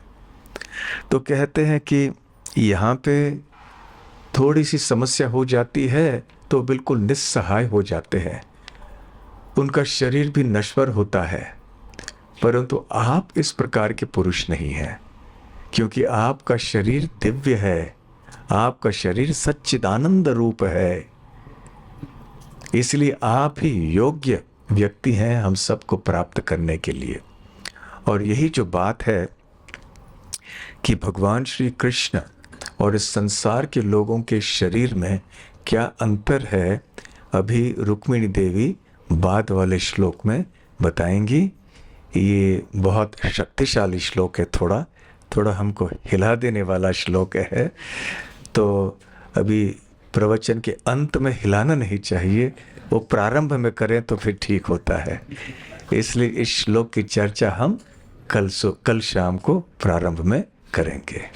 तो कहते हैं कि यहाँ पे थोड़ी सी समस्या हो जाती है तो बिल्कुल निस्सहाय हो जाते हैं, उनका शरीर भी नश्वर होता है, परंतु आप इस प्रकार के पुरुष नहीं हैं, क्योंकि आपका शरीर दिव्य है, आपका शरीर सच्चिदानंद रूप है, इसलिए आप ही योग्य व्यक्ति हैं हम सबको प्राप्त करने के लिए। और यही जो बात है कि भगवान श्री कृष्ण और इस संसार के लोगों के शरीर में क्या अंतर है, अभी रुक्मिणी देवी बाद वाले श्लोक में बताएंगी। ये बहुत शक्तिशाली श्लोक है, थोड़ा हमको हिला देने वाला श्लोक है, तो अभी प्रवचन के अंत में हिलाना नहीं चाहिए, वो प्रारंभ में करें तो फिर ठीक होता है। इसलिए इस श्लोक की चर्चा हम कल शाम को प्रारंभ में करेंगे।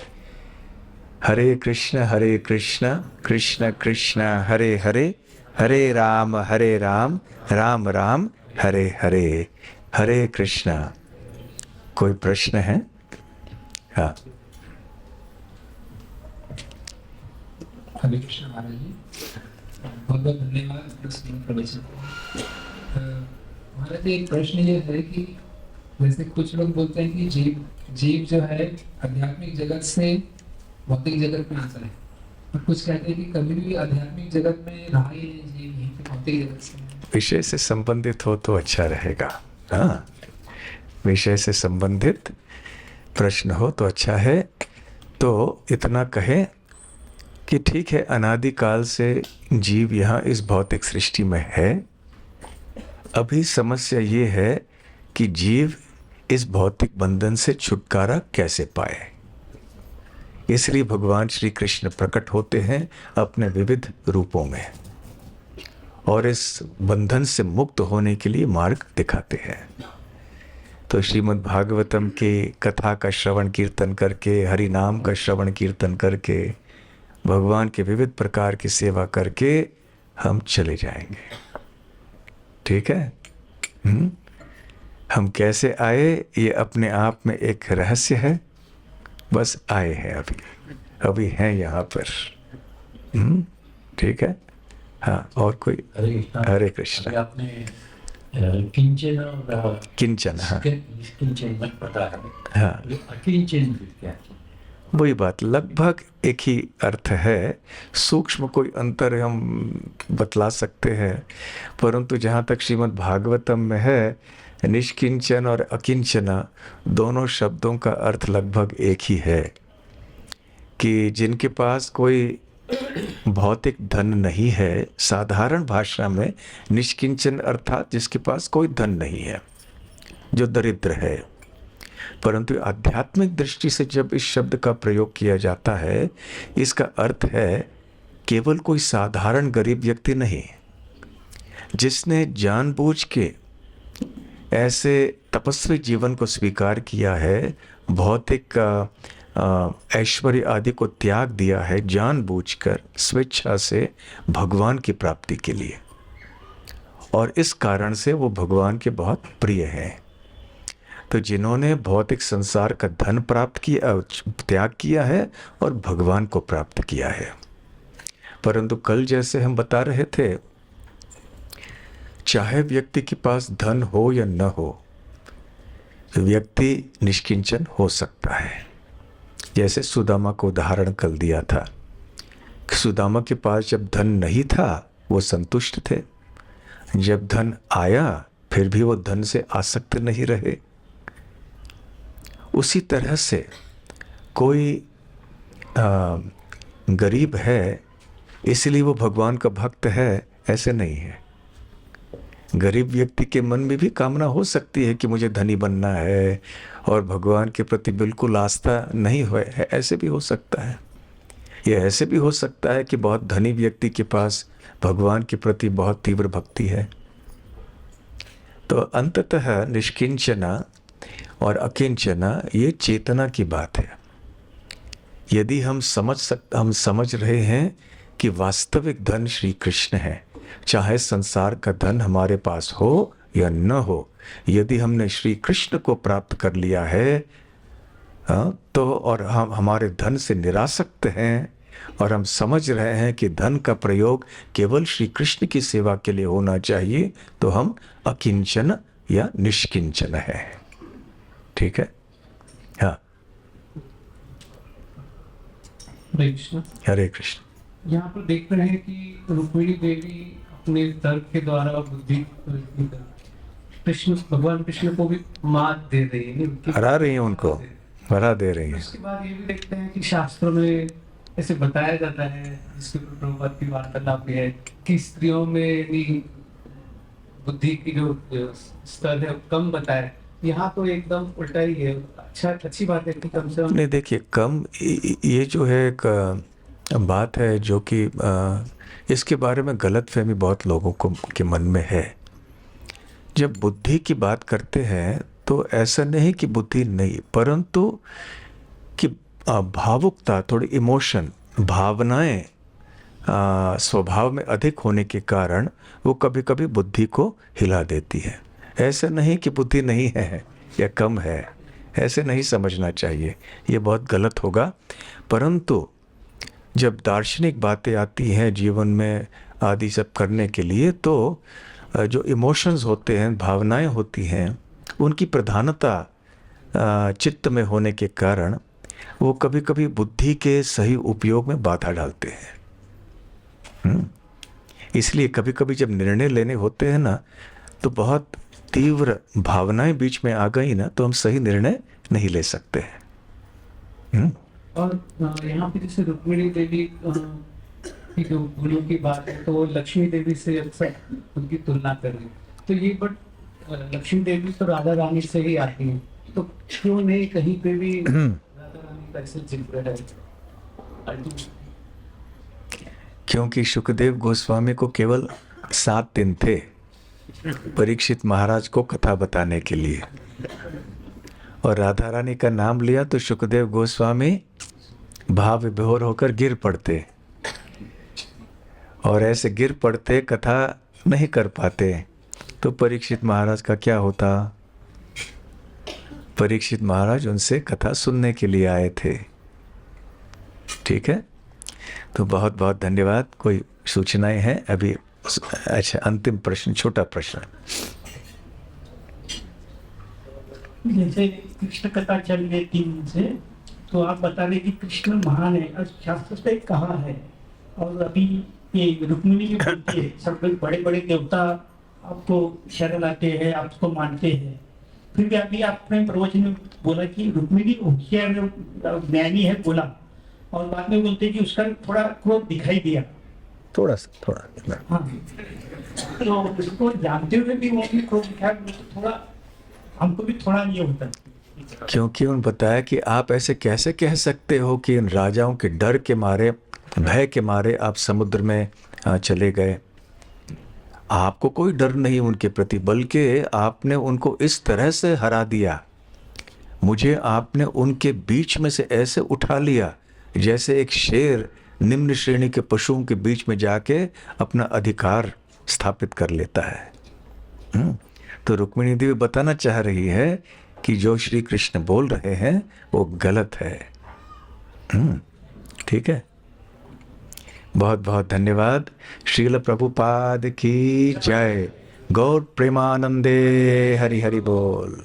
हरे कृष्ण कृष्ण कृष्ण हरे हरे, हरे राम राम राम हरे हरे, हरे कृष्णा। कोई प्रश्न है? हाँ। हरे कृष्ण महाराज जी, बहुत बहुत धन्यवाद प्रश्न प्रवचन। महाराज जी, एक प्रश्न ये है कि जैसे कुछ लोग बोलते हैं कि जीव जो है आध्यात्मिक जगत से भौतिक जगत में आता है, और कुछ कहते हैं कि कभी भी आध्यात्मिक जगत में रहा ही नहीं जीव, यहीं पे भौतिक जगत से। विषय से संबंधित हो तो अच्छा रहेगा। हाँ, विषय से संबंधित प्रश्न हो तो अच्छा है। तो इतना कहें कि ठीक है, अनादिकाल से जीव यहाँ इस भौतिक सृष्टि में है। अभी समस्या ये है कि जीव इस भौतिक बंधन से छुटकारा कैसे पाए। इसलिए भगवान श्री कृष्ण प्रकट होते हैं अपने विविध रूपों में और इस बंधन से मुक्त होने के लिए मार्ग दिखाते हैं। तो श्रीमद् भागवतम के कथा का श्रवण कीर्तन करके, हरि नाम का श्रवण कीर्तन करके, भगवान के विविध प्रकार की सेवा करके हम चले जाएंगे। ठीक है? हम कैसे आए ये अपने आप में एक रहस्य है, बस आए हैं, अभी हैं यहाँ पर। ठीक है? हाँ, और कोई? हरे कृष्ण। आपने किंचन और किंचन, हाँ किंचन मत पता है, हाँ, अकिंचन क्या? वही बात, लगभग एक ही अर्थ है। सूक्ष्म कोई अंतर हम बतला सकते हैं, परंतु जहाँ तक श्रीमद् भागवतम में है, निष्किंचन और अकिंचना दोनों शब्दों का अर्थ लगभग एक ही है कि जिनके पास कोई भौतिक धन नहीं है। साधारण भाषा में निष्किंचन अर्थात जिसके पास कोई धन नहीं है, जो दरिद्र है। परंतु आध्यात्मिक दृष्टि से जब इस शब्द का प्रयोग किया जाता है, इसका अर्थ है केवल कोई साधारण गरीब व्यक्ति नहीं, जिसने जानबूझ के ऐसे तपस्वी जीवन को स्वीकार किया है, भौतिक ऐश्वर्य आदि को त्याग दिया है जानबूझकर, स्वेच्छा से भगवान की प्राप्ति के लिए, और इस कारण से वो भगवान के बहुत प्रिय हैं। तो जिन्होंने भौतिक संसार का धन प्राप्त किया, त्याग किया है और भगवान को प्राप्त किया है। परंतु कल जैसे हम बता रहे थे, चाहे व्यक्ति के पास धन हो या न हो, व्यक्ति निष्किंचन हो सकता है। जैसे सुदामा को उदाहरण कल दिया था, सुदामा के पास जब धन नहीं था वो संतुष्ट थे, जब धन आया फिर भी वो धन से आसक्त नहीं रहे। उसी तरह से कोई गरीब है इसलिए वो भगवान का भक्त है, ऐसे नहीं है। गरीब व्यक्ति के मन में भी कामना हो सकती है कि मुझे धनी बनना है और भगवान के प्रति बिल्कुल आस्था नहीं है, ऐसे भी हो सकता है। यह ऐसे भी हो सकता है कि बहुत धनी व्यक्ति के पास भगवान के प्रति बहुत तीव्र भक्ति है। तो अंततः निष्किंचना और अकिंचन ये चेतना की बात है। यदि हम समझ रहे हैं कि वास्तविक धन श्री कृष्ण है, चाहे संसार का धन हमारे पास हो या न हो, यदि हमने श्री कृष्ण को प्राप्त कर लिया है तो, और हम हमारे धन से निरासक्त हैं और हम समझ रहे हैं कि धन का प्रयोग केवल श्री कृष्ण की सेवा के लिए होना चाहिए, तो हम अकिंचन या निष्किंचन है। ठीक है? हाँ, हरे कृष्ण। हरे कृष्ण। यहाँ पर देख रहे हैं कि रुक्मिणी देवी अपने तर्क के द्वारा बुद्धि कृष्ण भगवान कृष्ण को भी मात दे रही है, उनकी हरा रही हैं उनको, हरा दे रही हैं। उसके बाद ये भी देखते हैं कि शास्त्रों में ऐसे बताया जाता है, जिसके ऊपर प्रभुपाद की वार्तालाप भी है, कि स्त्रियों में भी बुद्धि की जो स्तर है कम बताया। यहाँ तो एकदम उल्टा ही है। अच्छी बात है कि कम से कम नहीं, देखिए, कम ये जो है एक बात है जो कि इसके बारे में गलतफहमी बहुत लोगों को के मन में है। जब बुद्धि की बात करते हैं तो ऐसा नहीं कि बुद्धि नहीं, परंतु कि भावुकता, थोड़ी इमोशन, भावनाएं स्वभाव में अधिक होने के कारण वो कभी कभी बुद्धि को हिला देती है। ऐसा नहीं कि बुद्धि नहीं है या कम है, ऐसे नहीं समझना चाहिए, ये बहुत गलत होगा। परंतु जब दार्शनिक बातें आती हैं जीवन में आदि सब करने के लिए, तो जो इमोशंस होते हैं, भावनाएं होती हैं, उनकी प्रधानता चित्त में होने के कारण वो कभी कभी बुद्धि के सही उपयोग में बाधा डालते हैं। इसलिए कभी कभी जब निर्णय लेने होते हैं ना, तो बहुत तीव्र भावनाएं बीच में आ गई ना, तो हम सही निर्णय नहीं ले सकते हैं। और यहाँ पे जैसे रुक्मिणी देवी की जो गुणों की बात है, तो वो लक्ष्मी देवी से अक्सर उनकी तुलना कर रही है। तो ये बट लक्ष्मी देवी तो राधा रानी से ही आती है, तो क्यों नहीं कहीं पे भी राधा रानी का ऐसे जिक्र है? क्योंकि सुखदेव गोस्वामी को केवल 7 दिन थे परीक्षित महाराज को कथा बताने के लिए, और राधा रानी का नाम लिया तो सुखदेव गोस्वामी भाव विभोर होकर गिर पड़ते, और ऐसे गिर पड़ते, कथा नहीं कर पाते, तो परीक्षित महाराज का क्या होता? परीक्षित महाराज उनसे कथा सुनने के लिए आए थे। ठीक है, तो बहुत बहुत धन्यवाद। कोई सूचनाएं हैं अभी? अच्छा, अंतिम प्रश्न, छोटा प्रश्न। जैसे कृष्ण कथा चल रही 3 दिन से, तो आप बता रहे कि कृष्ण महान है, और शास्त्र से कहा है, और अभी ये रुक्मिणी भी बोलती है, सब लोग बड़े बड़े देवता आपको शरण आते हैं, आपको मानते हैं। फिर भी अभी आपने प्रवचन में बोला कि रुक्मिणी होशियार ज्ञानी है बोला, और बाद में बोलते हैं कि उसका थोड़ा क्रोध दिखाई दिया, थोड़ा। हाँ, तो उसको जानते हुए भी वो भी क्रोध दिखाया, तो थोड़ा हमको भी थोड़ा ये होता है। क्योंकि उन्होंने बताया कि आप ऐसे कैसे कह सकते हो कि इन राजाओं के डर के मारे, भय के मारे आप समुद्र में चले गए। आपको कोई डर नहीं उनके प्रति, बल्कि आपने उनको इस तरह से हरा दिया, मुझे आपने उनके बीच में से ऐसे उठा लिया जैसे एक शेर निम्न श्रेणी के पशुओं के बीच में जाके अपना अधिकार स्थापित कर लेता है। तो रुक्मिणी देवी बताना चाह रही है कि जो श्री कृष्ण बोल रहे हैं वो गलत है। ठीक है, बहुत बहुत धन्यवाद। श्रील प्रभुपाद की जय। गौर प्रेमानंदे हरि हरि बोल।